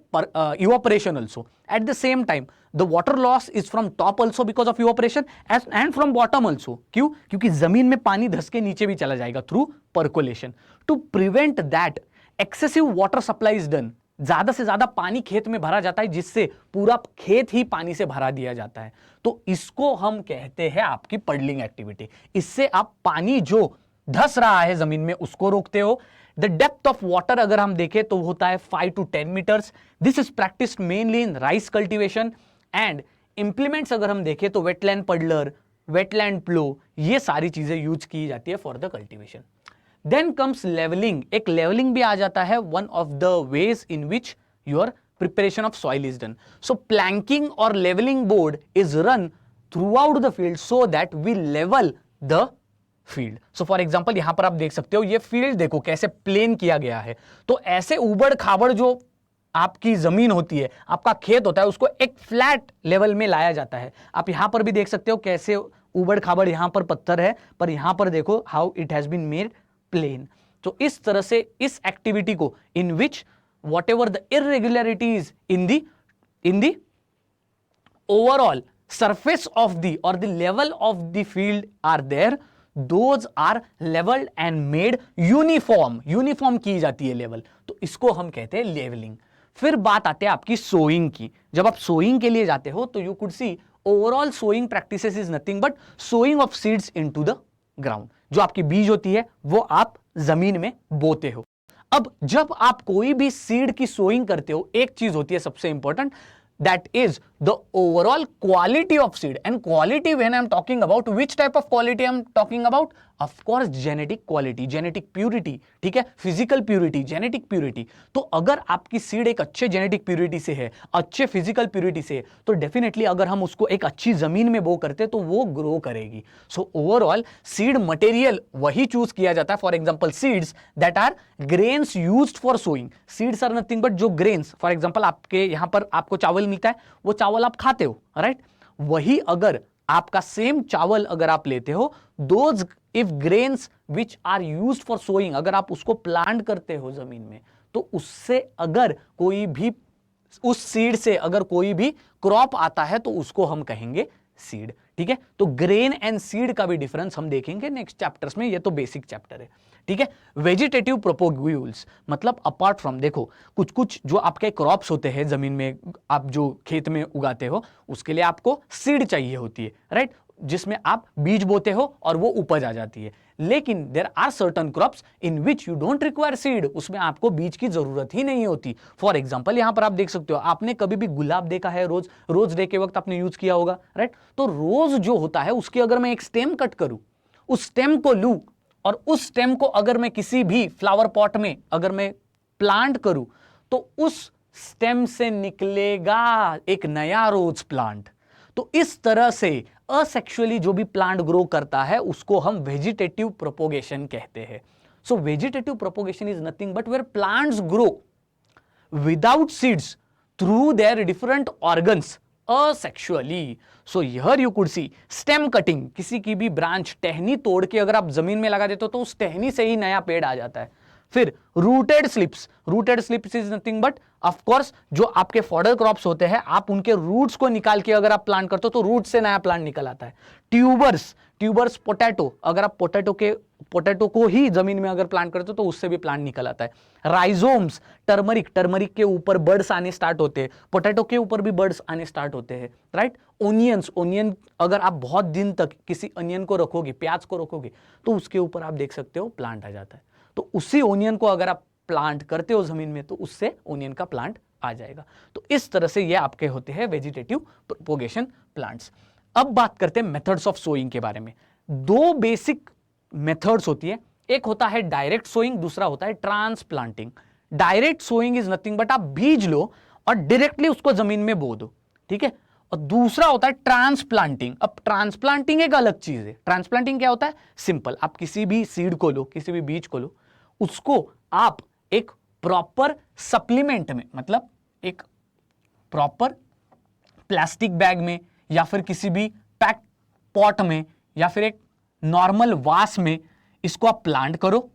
evaporation also. At the same time, the water loss is from top also because of evaporation and from bottom also. क्यों? क्योंकि जमीन में पानी धस के नीचे भी चला जाएगा through percolation. To prevent that, excessive water supply is done. ज्यादा से ज्यादा पानी खेत में भरा जाता है जिससे पूरा खेत ही पानी से भरा दिया जाता है. तो इसको हम कहते हैं आपकी पडलिंग एक्टिविटी. इससे आप पानी जो धस रहा है जमीन में उसको रोकते हो. द डेप्थ ऑफ वाटर अगर हम देखें तो होता है 5 to 10 metres. This is practised mainly in rice cultivation. And implements अगर हम देखें तो वेटलैंड पडलर, वेटलैंड प्लो, ये सारी चीजें यूज की जाती है for the cultivation. Then comes levelling. एक लेवलिंग भी आ जाता है, one of the ways in which your preparation of soil is done. So planking और levelling board is run throughout the field so that we level the field. So for example यहां पर आप देख सकते हो, ये field देखो कैसे प्लेन किया गया है. तो ऐसे उबड़ खाबड़ जो आपकी जमीन होती है, आपका खेत होता है, उसको एक फ्लैट लेवल में लाया जाता है. आप यहां पर भी देख सकते हो कैसे उबड़ खाबड़, यहां पर पत्थर है पर यहां पर देखो how it has been made plain. तो इस तरह से इस एक्टिविटी को in which whatever the irregularities in the overall surface of the or the level of the field are there, those are leveled and made uniform की जाती है level. तो इसको हम कहते हैं लेवलिंग. फिर बात आते हैं आपकी सोइंग की. जब आप सोइंग के लिए जाते हो तो you could see overall sowing practices is nothing but sowing of seeds into the ground. जो आपकी बीज होती है वो आप जमीन में बोते हो. अब जब आप कोई भी सीड की सोइंग करते हो, एक चीज होती है सबसे important, that is the overall quality of seed. And quality, when I'm talking about, which type of quality I'm talking about? Of course genetic quality, genetic purity. ठीक है, physical purity, genetic purity. तो अगर आपकी seed एक अच्छे genetic purity से है, अच्छे physical purity से है, तो definitely अगर हम उसको एक अच्छी जमीन में बो करते तो वो ग्रो करेगी. So overall seed material वही चूज किया जाता है. For example seeds that are grains used for sowing. Seeds are nothing but जो grains, for example आपके यहां पर आपको चावल मिलता है, वो चावल आप खाते हो, राइट? वही अगर आपका सेम चावल अगर आप लेते हो, those if grains which are used for sowing, अगर आप उसको प्लांट करते हो जमीन में, तो उससे अगर कोई भी उस सीड से अगर कोई भी क्रॉप आता है तो उसको हम कहेंगे सीड. ठीक है, तो ग्रेन एंड सीड का भी डिफरेंस हम देखेंगे नेक्स्ट चैप्टर्स में. ये तो बेसिक चैप्टर है. ठीक है, वेजिटेटिव प्रोपोग्यूल्स मतलब अपार्ट फ्रॉम, देखो कुछ कुछ जो आपके क्रॉप्स होते हैं जमीन में, आप जो खेत में उगाते हो, उसके लिए आपको सीड चाहिए होती है, राइट? जिसमें आप बीज बोते हो और वो उपज आ जाती है. लेकिन there are certain crops in which you don't require seed, उसमें आपको बीज की जरूरत ही नहीं होती. फॉर एग्जांपल यहां पर आप देख सकते हो, आपने कभी भी गुलाब देखा है, रोज डे के वक्त आपने यूज किया होगा, राइट? तो रोज जो होता है उसकी अगर मैं एक स्टेम कट करूं, उस स्टेम को लूं और उस स्टेम को अगर मैं किसी भी फ्लावर पॉट में अगर मैं प्लांट करूं, तो उस स्टेम से निकलेगा एक नया रोज प्लांट. तो इस तरह से असेक्सुअली जो भी प्लांट ग्रो करता है उसको हम वेजिटेटिव प्रोपोगेशन कहते हैं. So vegetative propagation is nothing but where plants grow without seeds through their different organs asexually. So here you could see stem cutting, किसी की भी ब्रांच टहनी तोड़ के अगर आप जमीन में लगा देते हो तो उस टहनी से ही नया पेड़ आ जाता है. फिर rooted slips is nothing but of course जो आपके फॉडर क्रॉप्स होते हैं, आप उनके रूट्स को निकाल के अगर आप प्लांट करते हो तो रूट से नया प्लांट निकल आता है. ट्यूबर्स पोटैटो, अगर आप पोटैटो को ही जमीन में अगर प्लांट करते हो तो उससे भी प्लांट निकल आता है. राइजोम्स, टर्मरिक के ऊपर बर्ड्स आने स्टार्ट होते हैं, पोटैटो के ऊपर भी बर्ड्स आने स्टार्ट होते हैं, राइट? ओनियन, अगर आप बहुत दिन तक किसी अनियन को रखोगे, प्याज को रखोगे, तो उसके ऊपर आप देख सकते हो प्लांट आ जाता है. तो उसी ओनियन को अगर आप प्लांट करते हो जमीन में तो उससे ओनियन का प्लांट आ जाएगा. तो इस तरह से ये आपके होते हैं वेजिटेटिव प्रोपोगेशन प्लांट्स. अब बात करते हैं मेथड्स ऑफ सोइंग के बारे में. दो बेसिक मेथड्स होती है, एक होता है डायरेक्ट सोइंग, दूसरा होता है transplanting. Direct sowing is nothing but आप बीज लो और डायरेक्टली उसको जमीन में बो दो, ठीक है? और दूसरा होता है ट्रांसप्लांटिंग. अब ट्रांसप्लांटिंग एक अलग चीज है. ट्रांसप्लांटिंग क्या होता है? सिंपल, आप किसी भी सीड को लो, किसी भी बीज को लो, उसको आप एक प्रॉपर सप्लीमेंट में, मतलब एक प्रॉपर प्लास्टिक बैग में या फिर किसी भी पैक पॉट में या फिर एक नॉर्मल वास में इसको आप प्लांट करो,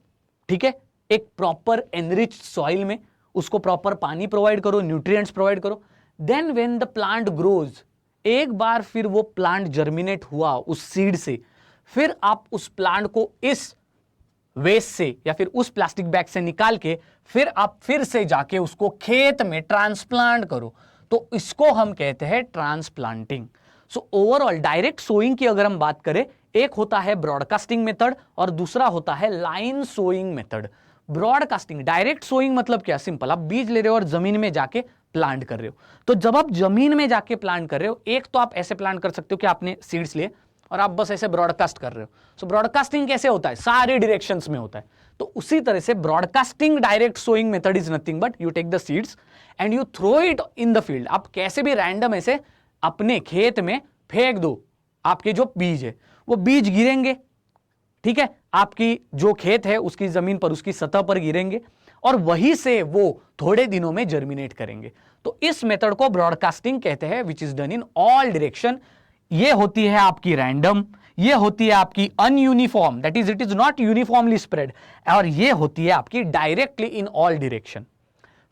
ठीक है? एक प्रॉपर एनरिच्ड सॉइल में उसको प्रॉपर पानी प्रोवाइड करो, न्यूट्रिएंट्स प्रोवाइड करो। Then when the plant grows, एक बार फिर वो प्लांट जर्मिनेट हुआ उस सीड से, फिर आप उस प्लांट को इस वेस्ट से या फिर उस प्लास्टिक बैग से निकाल के फिर आप फिर से जाके उसको खेत में ट्रांसप्लांट करो, तो इसको हम कहते हैं transplanting. So overall direct sowing की अगर हम बात करें, एक होता है ब्रॉडकास्टिंग मेथड और दूसरा होता है line sowing method. Broadcasting, direct sowing मतलब क्या, सिंपल, आप बीज ले रहे हो और जमीन में जाके प्लांट कर रहे हो। तो जब आप जमीन में जाके प्लांट कर रहे हो, एक तो आप ऐसे प्लांट कर सकते हो कि आपने सीड्स लिए और आप बस ऐसे ब्रॉडकास्ट कर रहे हो। सो ब्रॉडकास्टिंग कैसे होता है, सारे डायरेक्शंस में होता है। तो उसी तरह से broadcasting direct sowing method is nothing but you take the seeds and you throw it in the field. आप कैसे भी रैंडम ऐसे अपने खेत में फेंक दो, आपके जो बीज है वो बीज गिरेंगे, ठीक है, आपकी जो खेत है उसकी जमीन पर, उसकी सतह पर गिरेंगे और वहीं से वो थोड़े दिनों में जर्मिनेट करेंगे। तो इस मेथड को ब्रॉडकास्टिंग कहते हैं, which is done in all direction. ये होती है आपकी रैंडम, ये होती है आपकी ununiform, that is it is not uniformly spread, और ये होती है आपकी डायरेक्टली इन ऑल डायरेक्शन।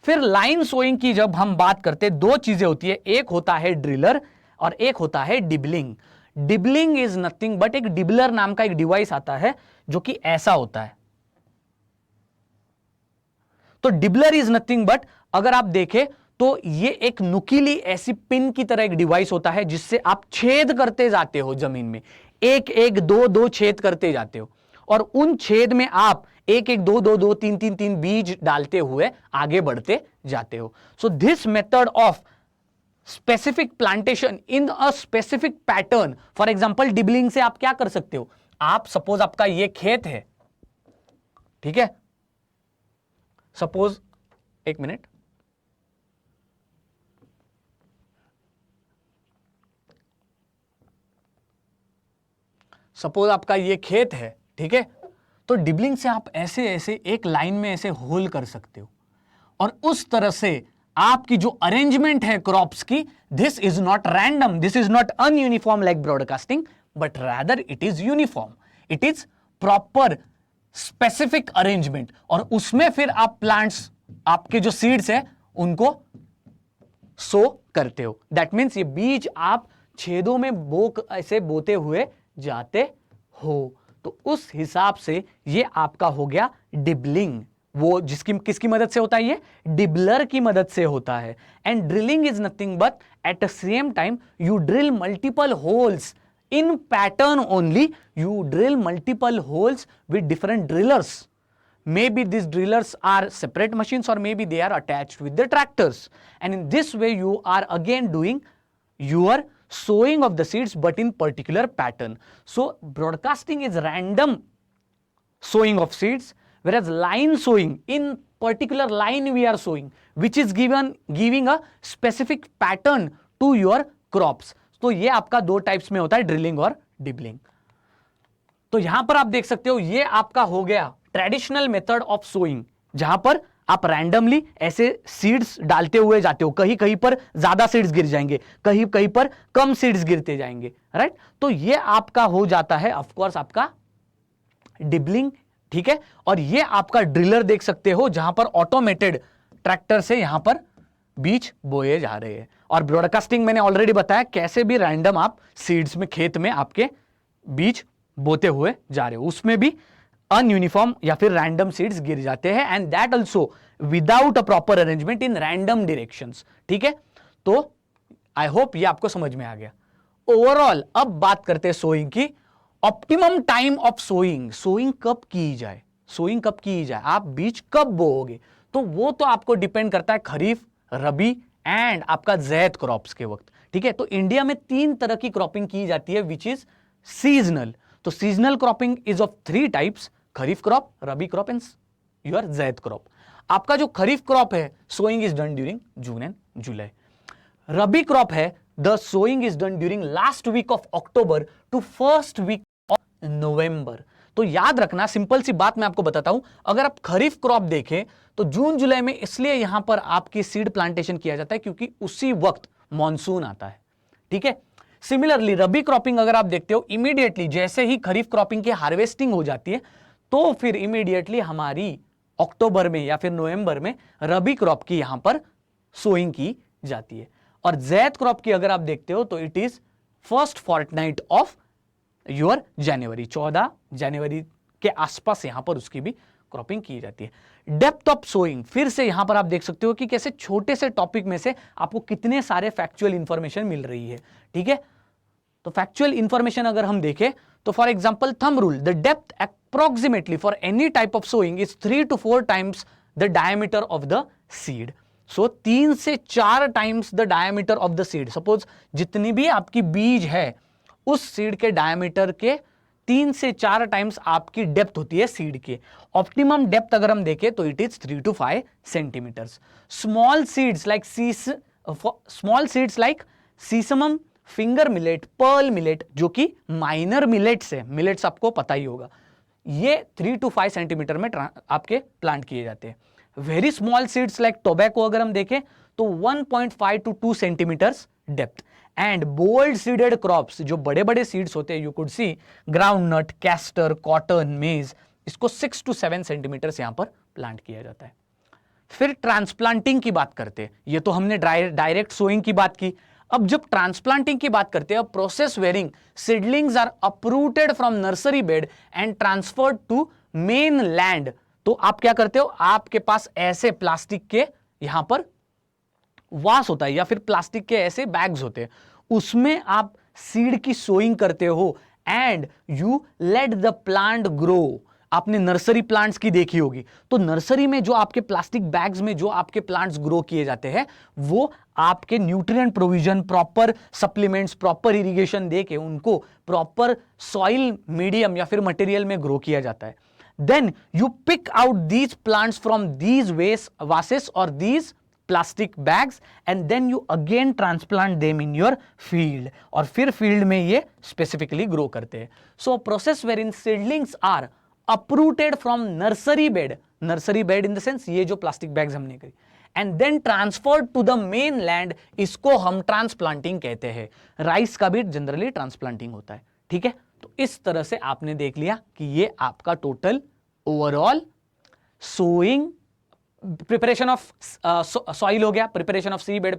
फिर लाइन सोइंग की जब हम बात करते हैं, दो चीजें होती है, एक होता है ड्रिलर और एक होता है dibbling. Dibbling is nothing but एक डिबलर नाम का एक डिवाइस आता है जो कि ऐसा होता है। तो डिबलर इज नथिंग बट अगर आप देखें तो ये एक नुकीली ऐसी पिन की तरह एक डिवाइस होता है जिससे आप छेद करते जाते हो जमीन में, एक एक दो दो छेद करते जाते हो और उन छेद में आप एक एक दो दो दो तीन तीन तीन बीज डालते हुए आगे बढ़ते जाते हो। So this method of specific plantation in a specific pattern, for example dibbling से आप क्या कर सकते हो, आप सपोज आपका ये खेत है, ठीक है, सपोज, एक मिनट, सपोज आपका ये खेत है, ठीक है, तो डिबलिंग से आप ऐसे ऐसे एक लाइन में ऐसे होल कर सकते हो और उस तरह से आपकी जो अरेंजमेंट है क्रॉप्स की, this is not random, this is not ununiform like broadcasting but rather it is uniform, it is proper specific arrangement और उसमें फिर आप प्लांट्स, आपके जो सीड्स है उनको सो करते हो। दैट मीन्स ये बीज आप छेदों में ऐसे बोते हुए जाते हो। तो उस हिसाब से ये आपका हो गया डिबलिंग, वो जिसकी किसकी मदद से होता है, ये डिबलर की मदद से होता है। And drilling is nothing but at the same time you drill multiple holes in pattern only, you drill multiple holes with different drillers. Maybe these drillers are separate machines or maybe they are attached with the tractors, and in this way you are again doing your sowing of the seeds but in particular pattern. So broadcasting is random sowing of seeds, whereas line sowing, in particular line we are sowing, which is giving a specific pattern to your crops. तो ये आपका दो types में होता है, drilling और dibbling. तो यहां पर आप देख सकते हो ये आपका हो गया ट्रेडिशनल मेथड ऑफ सोइंग, जहां पर आप रैंडमली ऐसे सीड्स डालते हुए जाते हो, कहीं कहीं पर ज्यादा सीड्स गिर जाएंगे, कहीं कहीं पर कम सीड्स गिरते जाएंगे, राइट। तो ये आपका हो जाता है ऑफ कोर्स आपका डिबलिंग, ठीक है। और ये आपका ड्रिलर देख सकते हो जहां पर ऑटोमेटेड ट्रैक्टर से यहां पर बीज बोए जा रहे हैं। और ब्रॉडकास्टिंग मैंने ऑलरेडी बताया कैसे भी रैंडम आप सीड्स में, खेत में आपके बीज बोते हुए जा रहे हो, उसमें भी अनयूनिफॉर्म या फिर रैंडम सीड्स गिर जाते हैं, and that also without a proper arrangement in random directions, ठीक है। तो आई होप ये आपको समझ में आ गया। ओवरऑल अब बात करते हैं सोइंग की। Optimum time of sowing, sowing कब की जाए, सोइंग कब की जाए, आप बीज कब बोओगे, तो वो तो आपको डिपेंड करता है खरीफ, रबी एंड आपका ज़ैद क्रॉप्स के वक्त, ठीक है। तो इंडिया में 3 तरह की क्रॉपिंग की जाती है विच इज सीजनल। तो seasonal cropping is of 3 types, kharif crop, rabi crop and your zaid crop. आपका जो खरीफ क्रॉप है sowing is done during June and July. Rabi crop है the sowing is done during last week of October to first week of November. तो याद रखना, simple सी बात मैं आपको बताता हूं, अगर आप खरीफ क्रॉप देखें तो जून जुलाई में इसलिए यहां पर आपकी सीड प्लांटेशन किया जाता है क्योंकि उसी वक्त मॉनसून आता है, ठीक है। सिमिलरली रबी क्रॉपिंग अगर आप देखते हो, इमीडिएटली जैसे ही खरीफ क्रॉपिंग की हार्वेस्टिंग हो जाती है तो फिर इमीडिएटली हमारी अक्टूबर में या फिर नवंबर में रबी क्रॉप की यहां पर सोइंग की जाती है। और ज़ैद क्रॉप की अगर आप देखते हो तो it is first fortnight of your January, 14 जनवरी के आसपास यहां पर उसकी भी क्रॉपिंग की जाती है। डेप्थ ऑफ सोइंग, फिर से यहां पर आप देख सकते हो कि कैसे छोटे से टॉपिक में से आपको कितने सारे फैक्चुअल इंफॉर्मेशन मिल रही है। ठीक है, तो फैक्चुअल इंफॉर्मेशन अगर हम देखें तो for example thumb rule, the depth approximately for any type of sowing is 3 to 4 times the diameter of the seed. So 3 से 4 times the diameter of the seed. Suppose जितनी भी आपकी बीज है उस सीड के डायमीटर के 3 से 4 टाइम्स आपकी डेप्थ होती है सीड के। ऑप्टिमम डेप्थ अगर हम देखें तो it is 3 to 5 centimetres. Small seeds like sesamum, finger millet, pearl millet, जो कि माइनर मिलेट्स है, मिलेट्स आपको पता ही होगा, ये 3 to 5 सेंटीमीटर में आपके प्लांट किए जाते हैं। Very small seeds like tobacco अगर हम देखें तो 1.5 to 2 centimetres depth. And bold seeded crops, जो बड़े बड़े सीड्स होते हैं, you could see groundnut, castor, cotton, maize, इसको 6 to 7 सेंटीमीटर्स यहां पर प्लांट किया जाता है। फिर ट्रांसप्लांटिंग की बात करते हैं, ये तो हमने डायरेक्ट सोइंग की बात की। अब जब ट्रांसप्लांटिंग की बात करते हैं, process wherein seedlings are uprooted from nursery bed and transferred to main land. तो आप क्या करते हो, आपके पास ऐसे प्लास्टिक के यहां पर वास होता है या फिर प्लास्टिक के ऐसे बैग्स होते हैं, उसमें आप सीड की सोइंग करते हो and you let the plant grow. आपने नर्सरी प्लांट्स की देखी होगी, तो नर्सरी में जो आपके प्लास्टिक बैग्स में जो आपके प्लांट्स ग्रो किए जाते हैं, वो आपके nutrient provision, proper supplements, proper irrigation देके उनको प्रॉपर सॉइल मीडियम या फिर मटेरियल में ग्रो किया जाता है। Then you pick out these plants from these vases और these plastic bags and then you again transplant them in your field, और फिर फील्ड में ये स्पेसिफिकली ग्रो करते हैं। So process wherein seedlings are uprooted from nursery bed in the sense ये जो plastic bags हमने करी, and then transferred to the mainland, इसको हम ट्रांसप्लांटिंग कहते हैं। राइस का भी जनरली ट्रांसप्लांटिंग होता है। ठीक है, तो इस तरह से आपने देख लिया कि ये आपका total overall sowing, preparation of soil हो गया, preparation of seed bed,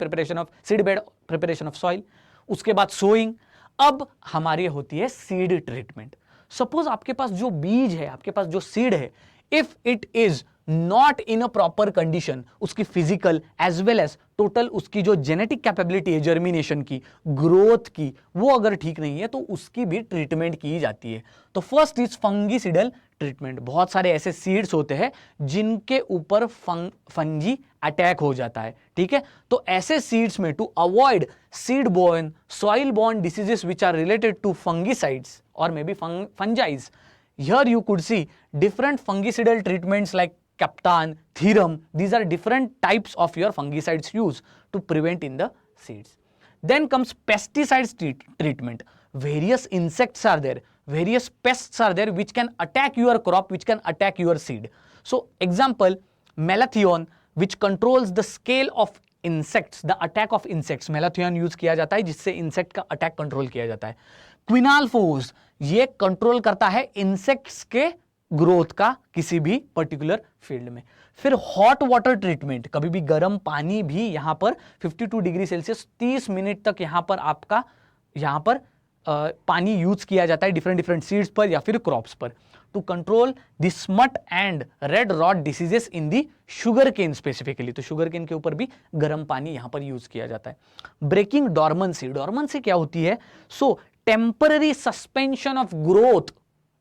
preparation of soil, उसके बाद सोइंग। अब हमारी होती है सीड ट्रीटमेंट। सपोज आपके पास जो बीज है, आपके पास जो सीड है, if it is not in a proper condition, उसकी physical as well as total उसकी जो जेनेटिक कैपेबिलिटी है जर्मिनेशन की, ग्रोथ की, वो अगर ठीक नहीं है तो उसकी भी ट्रीटमेंट की जाती है। तो फर्स्ट इज फंगीसिडल ट्रीटमेंट। बहुत सारे ऐसे सीड्स होते हैं जिनके ऊपर फंगी अटैक हो जाता है। ठीक है, तो ऐसे सीड्स में to avoid seed borne, soil borne diseases which are related to fungicides or maybe fungi. Here you could see different fungicidal treatments like Captan, Therum. These are different types of your fungicides used to prevent in the seeds. Then comes pesticides treatment. Various insects are there, various pests are there which can attack your crop, which can attack your seed. So example, Malathion, which controls the scale of insects, the attack of insects. Malathion use किया जाता है जिससे insect का attack control किया जाता है। क्विनाल्फोस, ये control करता है इंसेक्ट्स के ग्रोथ का किसी भी पर्टिकुलर फील्ड में। फिर हॉट वाटर ट्रीटमेंट, कभी भी गर्म पानी भी यहां पर 52 डिग्री सेल्सियस 30 मिनट तक यहां पर आपका यहां पर पानी यूज किया जाता है डिफरेंट सीड्स पर या फिर क्रॉप्स पर, to control the smut and red rot diseases in the sugar cane specifically. तो शुगर केन के ऊपर भी गर्म पानी यहां पर यूज किया जाता है। ब्रेकिंग डॉर्मेंसी, डॉर्मेंसी क्या होती है? So temporary suspension of growth.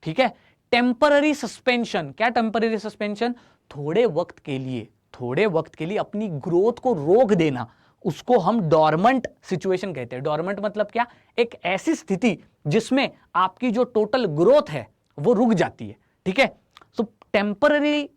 ठीक है, टेम्पररी सस्पेंशन, क्या टेम्पररी सस्पेंशन? थोड़े वक्त के लिए अपनी ग्रोथ को रोक देना, उसको हम डॉर्मेंट सिचुएशन कहते हैं। डॉर्मेंट मतलब क्या? एक ऐसी स्थिति जिसमें आपकी जो टोटल ग्रोथ है वो रुक जाती है। ठीक है, so temporary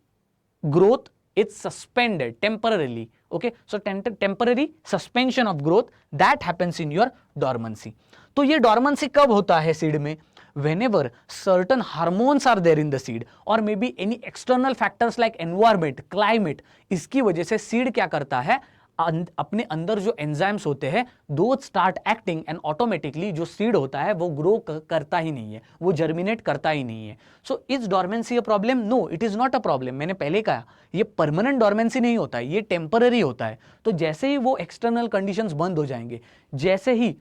growth is suspended temporarily. Okay, so temporary suspension of growth that happens in your dormancy. तो ये डॉर्मेंसी कब होता है सीड में? whenever certain hormones are there in the seed or maybe any external factors like environment, climate, इसकी वजह से seed क्या करता है? अपने अंदर जो एंजाइम्स होते हैं दो स्टार्ट एक्टिंग एंड ऑटोमेटिकली जो सीड होता है वो ग्रो करता ही नहीं है, वो जर्मिनेट करता ही नहीं है। So is dormancy a problem? No, it is not a problem. मैंने पहले कहा ये परमानेंट डॉर्मेंसी नहीं होता है, ये टेम्पररी होता है। तो जैसे ही वो एक्सटर्नल कंडीशंस बंद हो जाएंगे, जैसे ही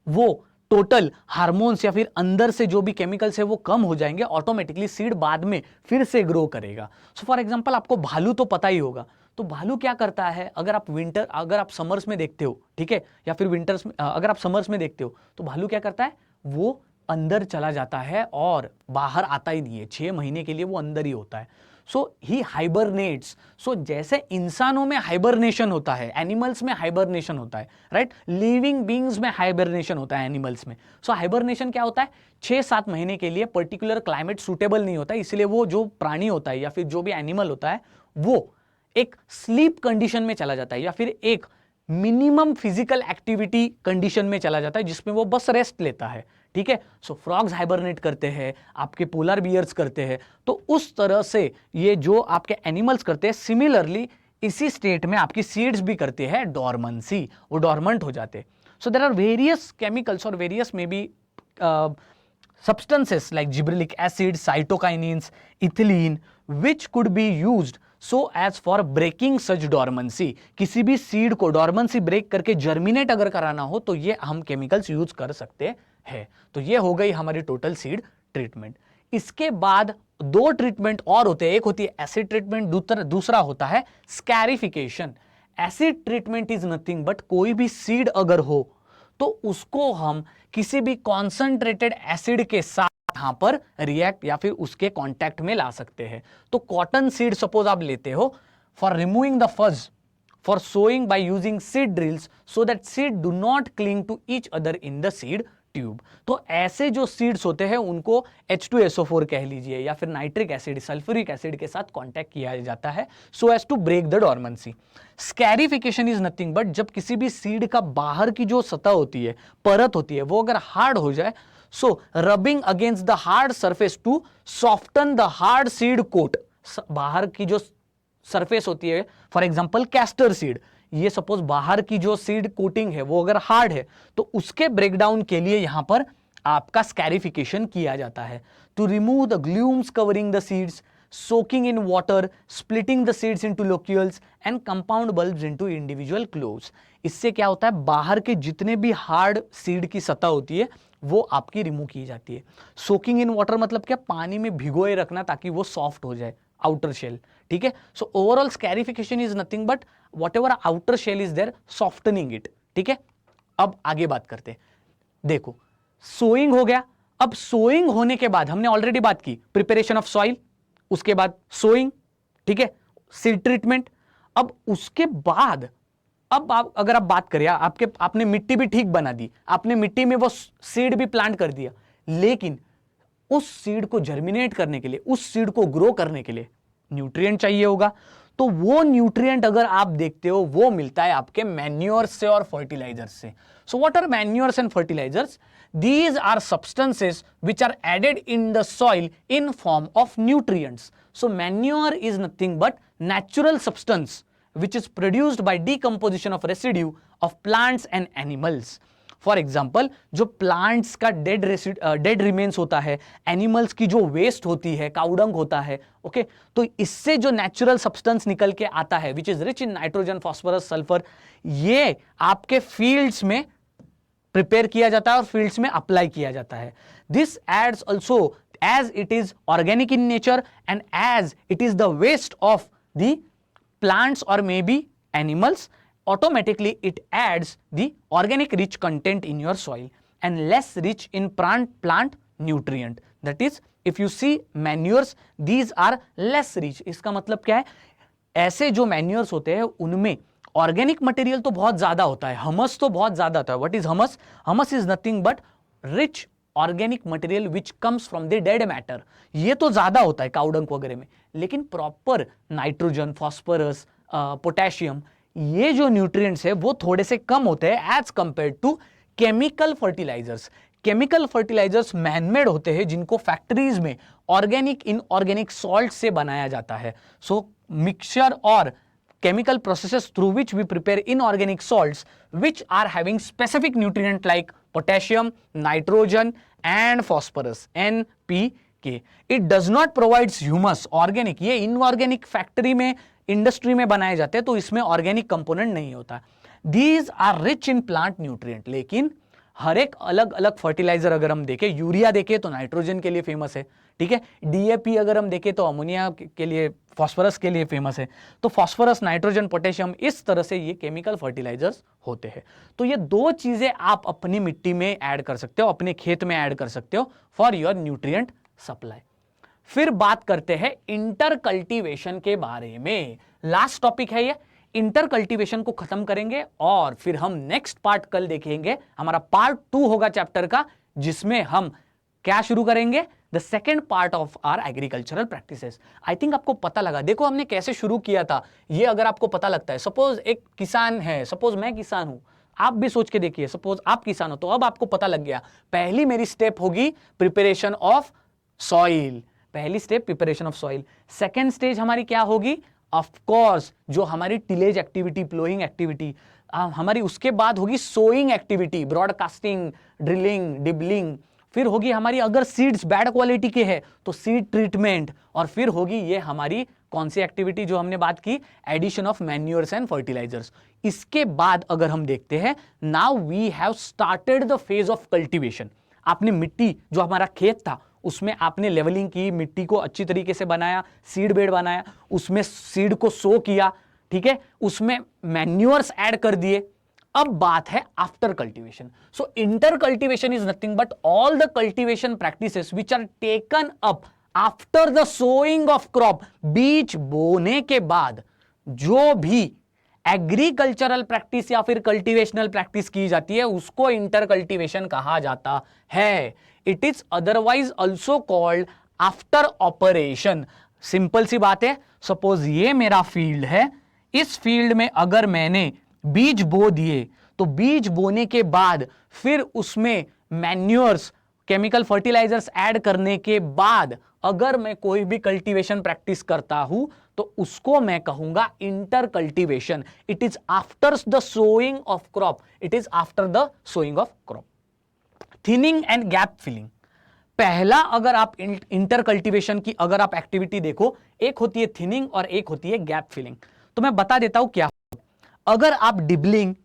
वो टोटल हार्मोन्स या फिर अंदर से जो भी केमिकल्स है वो कम हो जाएंगे, ऑटोमेटिकली सीड बाद में फिर से ग्रो करेगा। सो फॉर एग्जांपल आपको भालू तो पता ही होगा, तो भालू क्या करता है, अगर आप समर्स में देखते हो, ठीक है, या फिर विंटर्स में, अगर आप समर्स में देखते हो तो भालू क्या करता है, वो अंदर चला जाता है और बाहर आता ही नहीं है, 6 महीने के लिए वो अंदर ही होता है। सो ही हाइबरनेट्स। सो जैसे इंसानों में हाइबरनेशन होता है, एनिमल्स में हाइबरनेशन होता है, राइट, लिविंग बींग्स में हाइबरनेशन होता है एनिमल्स में। सो हाइबरनेशन क्या होता है, 6-7 महीने के लिए पर्टिकुलर क्लाइमेट सूटेबल नहीं होता है, इसलिए वो जो प्राणी होता है या फिर जो भी एनिमल होता है वो एक स्लीप कंडीशन में चला जाता है या फिर एक मिनिमम फिजिकल एक्टिविटी कंडीशन में चला जाता है जिसमें वो बस रेस्ट लेता है, ठीक है। सो फ्रॉग्स हाइबरनेट करते हैं, आपके पोलर बियर्स करते हैं, तो उस तरह से ये जो आपके एनिमल्स करते हैं, सिमिलरली इसी स्टेट में आपकी सीड्स भी करते हैं डॉर्मेंसी, वो डॉर्मेंट हो जाते हैं। So there are various chemicals और various maybe substances like gibberellic acid, cytokinins, ethylene, which could be used so as for breaking such dormancy। किसी भी सीड को डॉर्मेंसी ब्रेक करके जर्मिनेट अगर कराना हो तो ये हम केमिकल्स यूज कर सकते हैं। तो ये हो गई हमारी टोटल सीड ट्रीटमेंट। इसके बाद 2 ट्रीटमेंट और होते हैं, एक होती है एसिड ट्रीटमेंट, दूसरा होता है scarification. Acid treatment is nothing but कोई भी सीड अगर हो तो उसको हम किसी भी कॉन्सेंट्रेटेड एसिड के साथ यहां पर रिएक्ट या फिर उसके कांटेक्ट में ला सकते हैं। तो कॉटन सीड सपोज आप लेते हो, for removing the fuzz, for sowing by using seed drills so that seed do not cling to each other in the seed tube. तो ऐसे जो सीड्स होते हैं उनको H2SO4 कह लीजिए या फिर नाइट्रिक एसिड, सल्फ्यूरिक एसिड के साथ कांटेक्ट किया जाता है so as to break the dormancy. Scarification is nothing but जब किसी भी सीड का बाहर की जो सतह होती है, परत होती है, वो अगर हार्ड हो जाए, so rubbing against the hard surface to soften the hard seed coat. बाहर की जो सरफेस होती है, फॉर एग्जांपल कैस्टर सीड, ये सपोज बाहर की जो सीड कोटिंग है वो अगर हार्ड है तो उसके ब्रेकडाउन के लिए यहां पर आपका स्कैरिफिकेशन किया जाता है। To remove the glumes covering the seeds, soaking in water, splitting the seeds into locules and compound bulbs into individual cloves। इससे क्या होता है, बाहर के जितने भी हार्ड सीड की सतह होती है वो आपकी रिमूव की जाती है। सोकिंग इन वाटर मतलब क्या, पानी में भिगोए रखना ताकि वो सॉफ्ट हो जाए आउटर शेल, ठीक है। So overall scarification is nothing but whatever outer shell is there softening it, ठीक है। अब आगे बात करते हैं, देखो सोइंग हो गया। अब सोइंग होने के बाद हमने ऑलरेडी बात की प्रिपरेशन ऑफ सॉइल, उसके बाद सोइंग, ठीक है, सीड ट्रीटमेंट। अब उसके बाद अब आप अगर आप बात करें, आपने मिट्टी भी ठीक बना दी, आपने मिट्टी में वो सीड भी प्लांट कर दिया, लेकिन उस सीड को जर्मिनेट करने के लिए, उस सीड को ग्रो करने के लिए न्यूट्रिएंट चाहिए होगा। तो वो न्यूट्रिएंट अगर आप देखते हो वो मिलता है आपके मैन्योर्स से और फर्टिलाइजर्स से। So what are manures and fertilisers? These are substances which are added in the soil in form of nutrients. So manure is nothing but natural substance which is produced by decomposition of residue of plants and animals. For example जो plants का dead remains होता है, animals की जो waste होती है, cow dung होता है, ओके, तो इससे जो नेचुरल सब्सटेंस निकल के आता है which is rich in nitrogen, phosphorus, sulphur, ये आपके फील्ड्स में प्रिपेयर किया जाता है और फील्ड्स में अप्लाई किया जाता है। This adds also as it is organic in nature and as it is the waste of the plants or maybe animals, automatically it adds the organic rich content in your soil and less rich in plant nutrient. That is, if you see manures, these are less rich. इसका मतलब क्या है, ऐसे जो manures होते हैं उनमें organic material तो बहुत ज्यादा होता है, हमस तो बहुत ज्यादा होता है। What is humus? Humus is nothing but rich organic material which comes from the dead matter. ये तो ज्यादा होता है काउडंग वगैरह में, लेकिन प्रॉपर नाइट्रोजन, फॉस्फोरस, पोटेशियम, ये जो न्यूट्रिएंट्स है वो थोड़े से कम होते हैं as compare to chemical fertilisers. Chemical fertilisers manmade होते हैं जिनको फैक्ट्रीज में ऑर्गेनिक इनऑर्गेनिक सॉल्ट से बनाया जाता है। सो मिक्सचर और chemical processes through which we prepare inorganic salts which are having specific nutrient like potassium, nitrogen and phosphorus NPK. It does not provides humus. Organic, ये inorganic फैक्ट्री में industry में बनाए जाते हैं तो इसमें ऑर्गेनिक कंपोनेंट नहीं होता. These are rich in plant nutrient. लेकिन हर एक अलग अलग फर्टिलाइजर अगर हम देखें, यूरिया देखें तो नाइट्रोजन के लिए फेमस है, ठीक है. डीएपी अगर हम देखें तो अमोनिया के लिए, फास्फोरस के लिए फेमस है. तो फास्फोरस, नाइट्रोजन, पोटेशियम, इस तरह से ये केमिकल फर्टिलाइजर्स होते हैं. तो ये दो चीजें आप अपनी मिट्टी में ऐड कर सकते हो, अपने खेत में ऐड कर सकते हो फॉर योर न्यूट्रिएंट सप्लाई. फिर बात करते हैं इंटर कल्टीवेशन के बारे में. लास्ट टॉपिक है ये. इंटर कल्टीवेशन को खत्म करेंगे और फिर हम नेक्स्ट पार्ट कल देखेंगे. हमारा पार्ट 2 होगा चैप्टर का, जिसमें हम क्या शुरू करेंगे, the second part of our agricultural practices. I think आपको पता लगा. देखो हमने कैसे शुरू किया था, ये अगर आपको पता लगता है. सपोज एक किसान है, सपोज मैं किसान हूं, आप भी सोच के देखिए, सपोज आप किसान हो, तो अब आपको पता लग गया. पहली मेरी स्टेप होगी प्रिपरेशन ऑफ सॉइल. पहली step preparation of soil. Second stage हमारी क्या होगी, ऑफ कोर्स जो हमारी टिलेज एक्टिविटी, प्लोइंग एक्टिविटी हमारी, उसके बाद होगी sowing activity, broadcasting, drilling, dibbling. फिर होगी हमारी, अगर सीड्स बैड क्वालिटी के हैं तो सीड ट्रीटमेंट. और फिर होगी ये हमारी कौन सी एक्टिविटी जो हमने बात की, addition of manures and fertilizers. इसके बाद अगर हम देखते हैं, now we have started the phase of cultivation. आपने मिट्टी, जो हमारा खेत था, उसमें आपने लेवलिंग की, मिट्टी को अच्छी तरीके से बनाया, सीड बेड बनाया, उसमें सीड को सो किया, ठीक है, उसमें मैन्योर्स ऐड कर दिए. अब बात है after cultivation. So inter cultivation is nothing but all the cultivation practices which are taken up after the sowing of crop. बीज बोने के बाद जो भी एग्रीकल्चरल प्रैक्टिस या फिर कल्टीवेशनल प्रैक्टिस की जाती है, उसको इंटर कल्टीवेशन कहा जाता है. It is otherwise also called after operation. Simple सी बात है, सपोज ये मेरा फील्ड है, इस फील्ड में अगर मैंने बीज बो दिए, तो बीज बोने के बाद फिर उसमें मैन्योर्स, केमिकल फर्टिलाइजर्स ऐड करने के बाद अगर मैं कोई भी कल्टीवेशन प्रैक्टिस करता हूं तो उसको मैं कहूंगा inter cultivation. It is after the sowing of crop. It is after the sowing of crop. Thinning and gap filling. पहला, अगर आप इंटर कल्टीवेशन की अगर आप एक्टिविटी देखो, एक होती है थिनिंग और एक होती है गैप फिलिंग. तो मैं बता देता हूं क्या. अगर आप डिबलिंग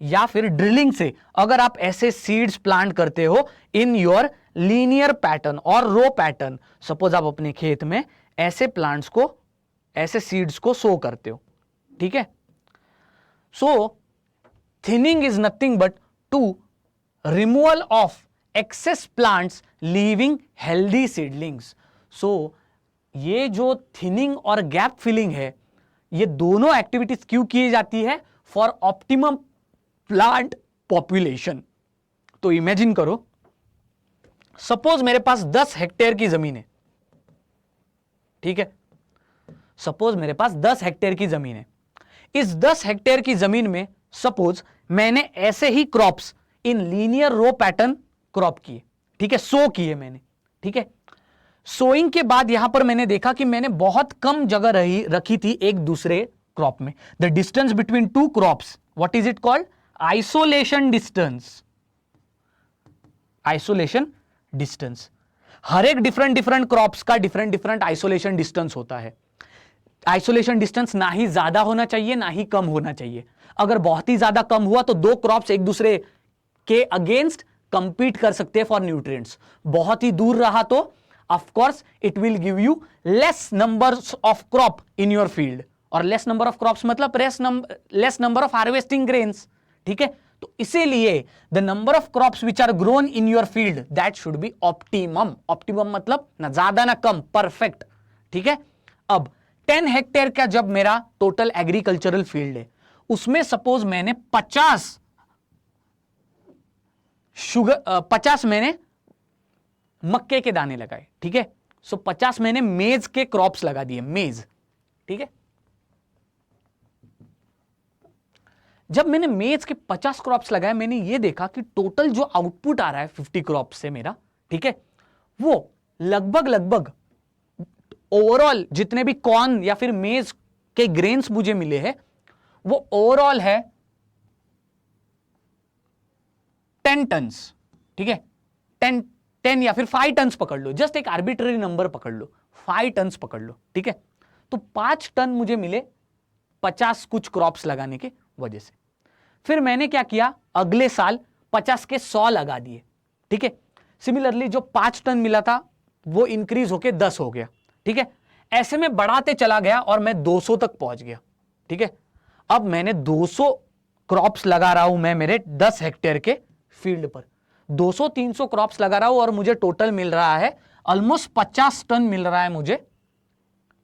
या फिर ड्रिलिंग से अगर आप ऐसे सीड्स प्लांट करते हो इन योर लीनियर पैटर्न और रो पैटर्न, सपोज आप अपने खेत में ऐसे प्लांट्स को, ऐसे सीड्स को सो करते हो, ठीक है. So thinning is nothing but to removal of excess plants leaving healthy seedlings. So ये जो थिनिंग और गैप फिलिंग है, ये दोनों एक्टिविटीज क्यों की जाती है, फॉर ऑप्टिमम प्लांट पॉपुलेशन. तो इमेजिन करो, सपोज मेरे पास 10 हेक्टेयर की जमीन है, ठीक है. सपोज मेरे पास 10 हेक्टेयर की जमीन है. इस 10 हेक्टेयर की जमीन में सपोज मैंने ऐसे ही crops in linear row pattern crop किए, ठीक है, सो किए मैंने, ठीक है. सोइंग के बाद यहां पर मैंने देखा कि मैंने बहुत कम जगह रखी थी एक दूसरे क्रॉप में. The distance between two crops, what is it called, isolation distance. Isolation distance. हर एक डिफरेंट क्रॉप्स का डिफरेंट आइसोलेशन डिस्टेंस होता है. आइसोलेशन डिस्टेंस ना ही ज्यादा होना चाहिए ना ही कम होना चाहिए. अगर बहुत ही ज्यादा कम हुआ तो दो क्रॉप्स एक दूसरे के अगेंस्ट कंपीट कर सकते हैं फॉर न्यूट्रिएंट्स. बहुत ही दूर रहा तो of course it will give you less numbers of crop in your field. और less number of crops मतलब less number of harvesting grains, ठीक है. तो इसीलिए the number of crops which are grown in your field that should be optimum. optimum मतलब ना ज्यादा ना कम, परफेक्ट, ठीक है. अब 10 हेक्टेयर का जब मेरा टोटल एग्रीकल्चरल फील्ड है, उसमें सपोज मैंने 50 मैंने मक्के के दाने लगाए, ठीक है. सो 50 मैंने मेज के क्रॉप्स लगा दिए, मेज, ठीक है. जब मैंने मेज के 50 क्रॉप्स लगाए, मैंने ये देखा कि टोटल जो आउटपुट आ रहा है 50 क्रॉप्स से मेरा, ठीक है, वो लगभग ओवरऑल जितने भी कॉर्न या फिर मेज के ग्रेन्स मुझे मिले हैं वो ओवरऑल है 10 टन्स, ठीक है, 10 या फिर 5 टन्स पकड़ लो, जस्ट एक आर्बिट्ररी नंबर पकड़ लो, 5 टन्स पकड़ लो, ठीक है। तो 5 टन मुझे मिले 50 कुछ क्रॉप्स लगाने के वजह से। फिर मैंने क्या किया, अगले साल 50 के 100 लगा दिए, ठीक है। सिमिलरली जो 5 टन मिला था वो इंक्रीज होके 10 हो गया, ठीक है। ऐसे में बढ़ाते चला गया और मैं 200 तक पहुंच गया, ठीक है। अब मैंने 200 क्रॉप्स लगा रहा हूं मैं मेरे 10 हेक्टेयर के फील्ड पर, 200-300 क्रॉप्स लगा रहा हूं और मुझे टोटल मिल रहा है ऑलमोस्ट 50 टन मिल रहा है मुझे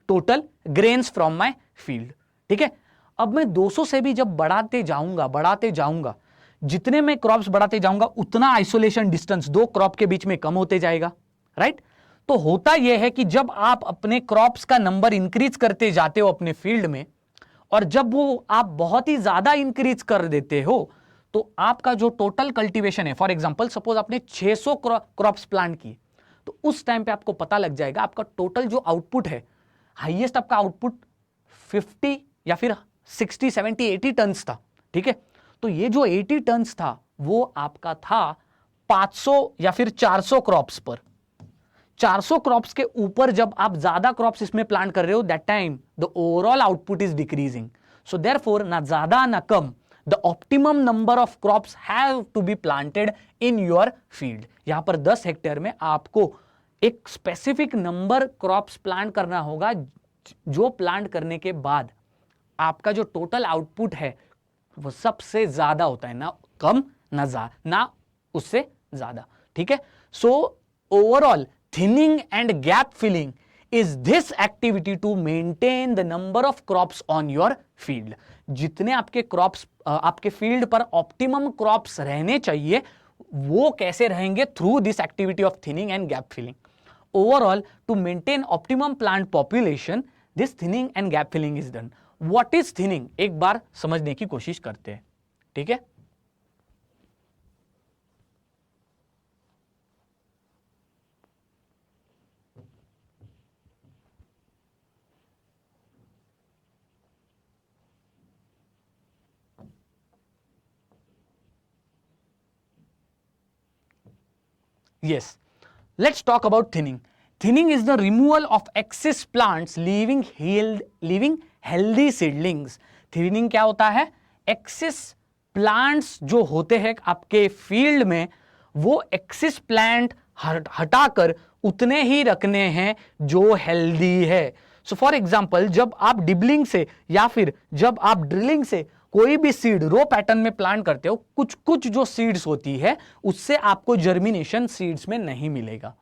total grains from my field, ठीक है। अब मैं 200 से भी जब बढ़ाते जाऊंगा, जितने मैं क्रॉप्स बढ़ाते जाऊंगा उतना आइसोलेशन डिस्टेंस दो क्रॉप के बीच में कम होते जाएगा, राइट। तो होता यह है कि जब आप अपने क्रॉप्स का नंबर इंक्रीज करते जाते हो अपने फील्ड में, और जब वो आप बहुत ही ज्यादा इंक्रीज कर देते हो तो आपका जो टोटल कल्टीवेशन है, फॉर एग्जांपल सपोज आपने 600 क्रॉप्स प्लांट किए, तो उस टाइम पे आपको पता लग जाएगा आपका टोटल जो आउटपुट है, हाईएस्ट आपका आउटपुट 50 या फिर 60, 70, 80 टन्स था, ठीक है। तो ये जो 80 टन्स था वो आपका था 500 या फिर 400 क्रॉप्स पर। 400 क्रॉप्स के ऊपर जब आप ज्यादा क्रॉप्स इसमें प्लांट कर रहे हो, that time the overall output is decreasing. So therefore ना ज्यादा ना कम, the optimum number of crops have to be planted in your field. यहां पर 10 हेक्टेयर में आपको एक स्पेसिफिक नंबर क्रॉप्स प्लांट करना होगा, जो प्लांट करने के बाद आपका जो टोटल आउटपुट है वो सबसे ज्यादा होता है, ना कम ना उससे ज्यादा, ठीक है। So overall thinning and gap filling is this activity to maintain the number of crops on your field. जितने आपके क्रॉप्स आपके फील्ड पर ऑप्टिमम क्रॉप्स रहने चाहिए वो कैसे रहेंगे, through this activity of thinning and gap filling. Overall to maintain optimum plant population this thinning and gap filling is done. What is thinning, एक बार समझने की कोशिश करते हैं, ठीक है। Yes, let's talk about thinning. Thinning is the removal of excess plants leaving healthy seedlings. Thinning क्या होता है, excess plants जो होते हैं आपके फील्ड में वो excess plant हटाकर उतने ही रखने हैं जो हेल्दी है। सो फॉर एग्जाम्पल जब आप डिबलिंग से या फिर जब आप ड्रिलिंग से कोई भी सीड रो पैटर्न में प्लांट करते हो, कुछ कुछ जो सीड्स होती है उससे आपको जर्मिनेशन सीड्स में नहीं मिलेगा,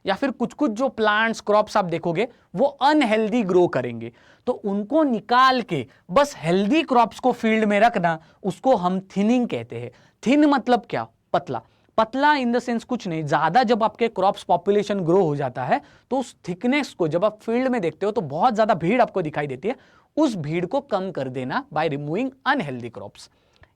या फिर कुछ कुछ जो प्लांट्स क्रॉप्स आप देखोगे वो अनहेल्दी ग्रो करेंगे, तो उनको निकाल के बस हेल्दी क्रॉप्स को फील्ड में रखना, उसको हम थिनिंग कहते हैं। थिन मतलब क्या, पतला। पतला इन द सेंस कुछ नहीं, ज्यादा जब आपके क्रॉप्स पॉपुलेशन ग्रो हो जाता है तो उस थिकनेस को जब आप फील्ड में देखते हो तो बहुत ज्यादा भीड़ आपको दिखाई देती है, उस भीड़ को कम कर देना by removing unhealthy crops.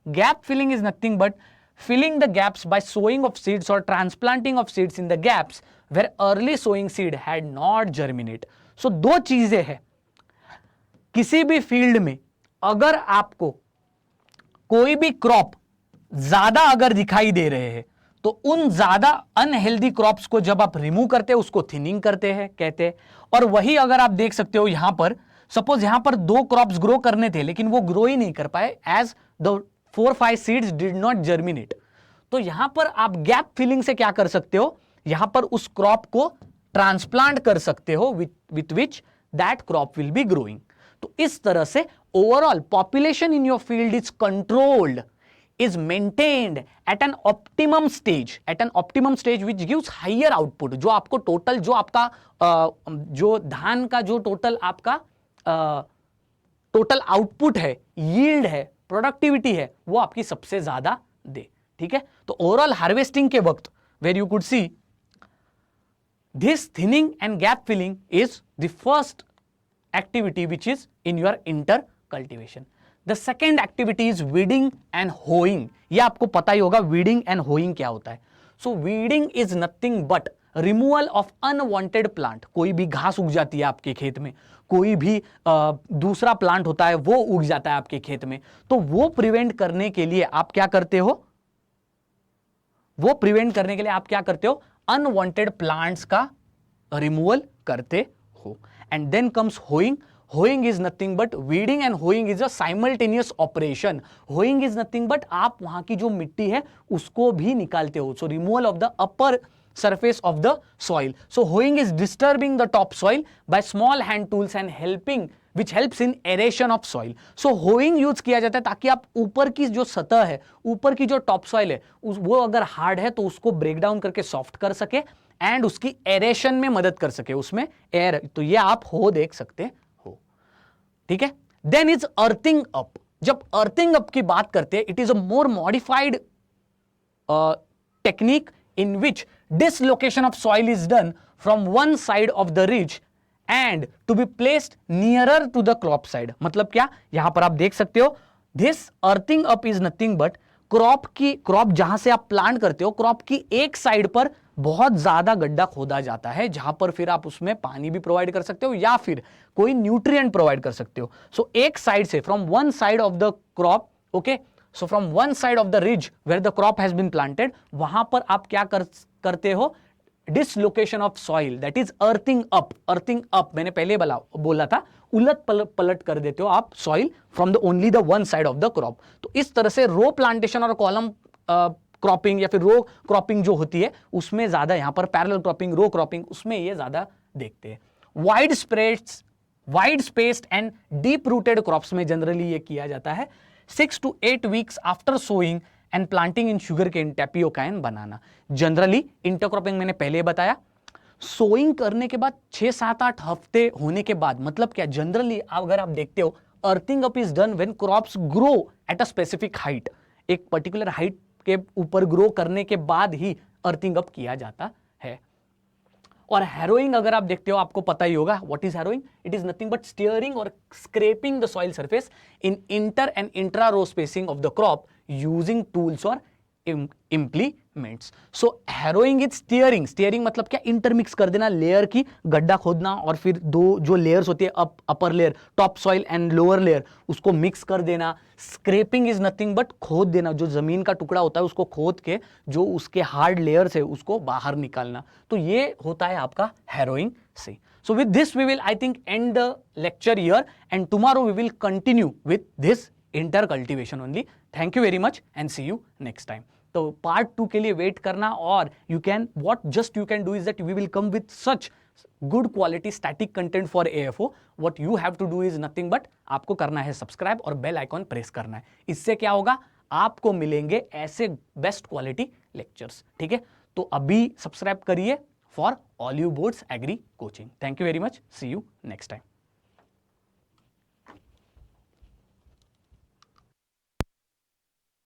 Gap filling is nothing but filling the gaps by sowing of seeds or transplanting of seeds in the gaps where early sowing seed had not germinate. So दो चीजें हैं, किसी भी field में अगर आपको कोई भी क्रॉप ज्यादा अगर दिखाई दे रहे हैं तो उन ज्यादा अनहेल्दी क्रॉप्स को जब आप रिमूव करते हैं उसको थिनिंग करते हैं कहते हैं। और वही अगर आप देख सकते हो यहां पर, सपोज यहां पर 2 क्रॉप्स ग्रो करने थे लेकिन वो ग्रो ही नहीं कर पाए, as the 4-5 seeds did not germinate, तो यहां पर आप गैप फिलिंग से क्या कर सकते हो, यहां पर उस क्रॉप को ट्रांसप्लांट कर सकते हो with which that crop will be growing. तो इस तरह से overall population in your field is controlled, is maintained at an optimum stage which gives higher output। जो आपको टोटल जो आपका जो धान का जो टोटल आपका टोटल आउटपुट है, यील्ड है, प्रोडक्टिविटी है, वो आपकी सबसे ज्यादा दे, ठीक है। तो ओवरऑल हार्वेस्टिंग के वक्त where you could see this thinning and gap filling is the first activity which is in your inter cultivation. The second activity is weeding and hoeing. यह आपको पता ही होगा वीडिंग एंड होइंग क्या होता है। So weeding is nothing but removal of unwanted plant, कोई भी घास उग जाती है आपके खेत में, कोई भी दूसरा प्लांट होता है वो उग जाता है आपके खेत में, तो वो प्रिवेंट करने के लिए आप क्या करते हो, वो प्रिवेंट करने के लिए आप क्या करते हो, अनवांटेड प्लांट्स का रिमूवल करते हो. And then comes hoeing. Hoeing is nothing but weeding and hoeing is a simultaneous operation. Hoeing is nothing but आप वहां की जो मिट्टी है उसको भी निकालते हो. सो removal of the upper surface of the soil. So hoeing is disturbing the topsoil by small hand tools and which helps in aeration of soil. So hoeing use किया जाता है ताकि आप ऊपर की जो सतह है, ऊपर की जो टॉप सॉइल है, वो अगर हार्ड है तो उसको ब्रेक डाउन करके सॉफ्ट कर सके एंड उसकी एरेशन में मदद कर सके, उसमें एयर. तो ये आप हो देख सकते हो. ठीक है. Then is earthing up. जब अर्थिंग अप की बात करते हैं, it is a more modified technique in which dislocation of soil is done from one side of the ridge and to be placed nearer to the crop side. मतलब क्या, यहां पर आप देख सकते हो, this earthing up is nothing but crop जहां से आप प्लांट करते हो, क्रॉप की एक साइड पर बहुत ज्यादा गड्ढा खोदा जाता है, जहां पर फिर आप उसमें पानी भी प्रोवाइड कर सकते हो या फिर कोई न्यूट्रिएंट प्रोवाइड कर सकते हो. सो एक साइड से, from one side of the crop, okay, so from one side of the ridge where the crop has been planted, वहां पर आप क्या करते हो, dislocation of soil, that is earthing up. earthing up मैंने पहले बोला था, उलट पलट कर देते हो आप soil from the only the one side of the crop. तो इस तरह से रो प्लांटेशन और कॉलम क्रॉपिंग या फिर रो क्रॉपिंग जो होती है उसमें ज्यादा, यहां पर पैरेलल क्रॉपिंग, रो क्रॉपिंग, उसमें ये ज्यादा देखते हैं. Wide spaced and deep rooted crops में जनरली ये किया जाता है 6 to 8 weeks after sowing and planting in sugarcane, tapioca and banana. Generally intercropping मैंने पहले बताया, सोइंग करने के बाद 6-7-8 हफ्ते होने के बाद, मतलब क्या, जनरली अगर आप देखते हो, earthing up is done when crops grow at a specific height. एक पर्टिकुलर हाइट के ऊपर ग्रो करने के बाद ही अर्थिंग अप किया जाता है. और हैरोइंग अगर आप देखते हो, आपको पता ही होगा what is harrowing. It is nothing but stirring और scraping the soil surface in inter and intra row spacing of the crop using tools और implements. So harrowing is stirring. Stirring मतलब क्या, इंटरमिक्स कर देना, लेयर की गड्ढा खोदना और फिर दो जो लेयर्स होती है, upper layer, top soil and lower layer, उसको मिक्स कर देना. स्क्रैपिंग इज नथिंग बट खोद देना, जो जमीन का टुकड़ा होता है उसको खोद के जो उसके हार्ड लेयर्स है उसको बाहर निकालना. तो ये होता है आपका हैरोइंग से. So with this we will, I think, end the lecture here, and tomorrow we will continue with this intercultivation only. Thank you very much and see you next time. तो पार्ट 2 के लिए wait करना, और you can do is that we will come with such good quality static content for AFO. What you have to do is nothing but आपको करना है subscribe और bell icon press करना है. इससे क्या होगा, आपको मिलेंगे ऐसे बेस्ट क्वालिटी लेक्चर्स. ठीक है, तो अभी सब्सक्राइब करिए for all you boards agri coaching. Thank you very much. See you next time.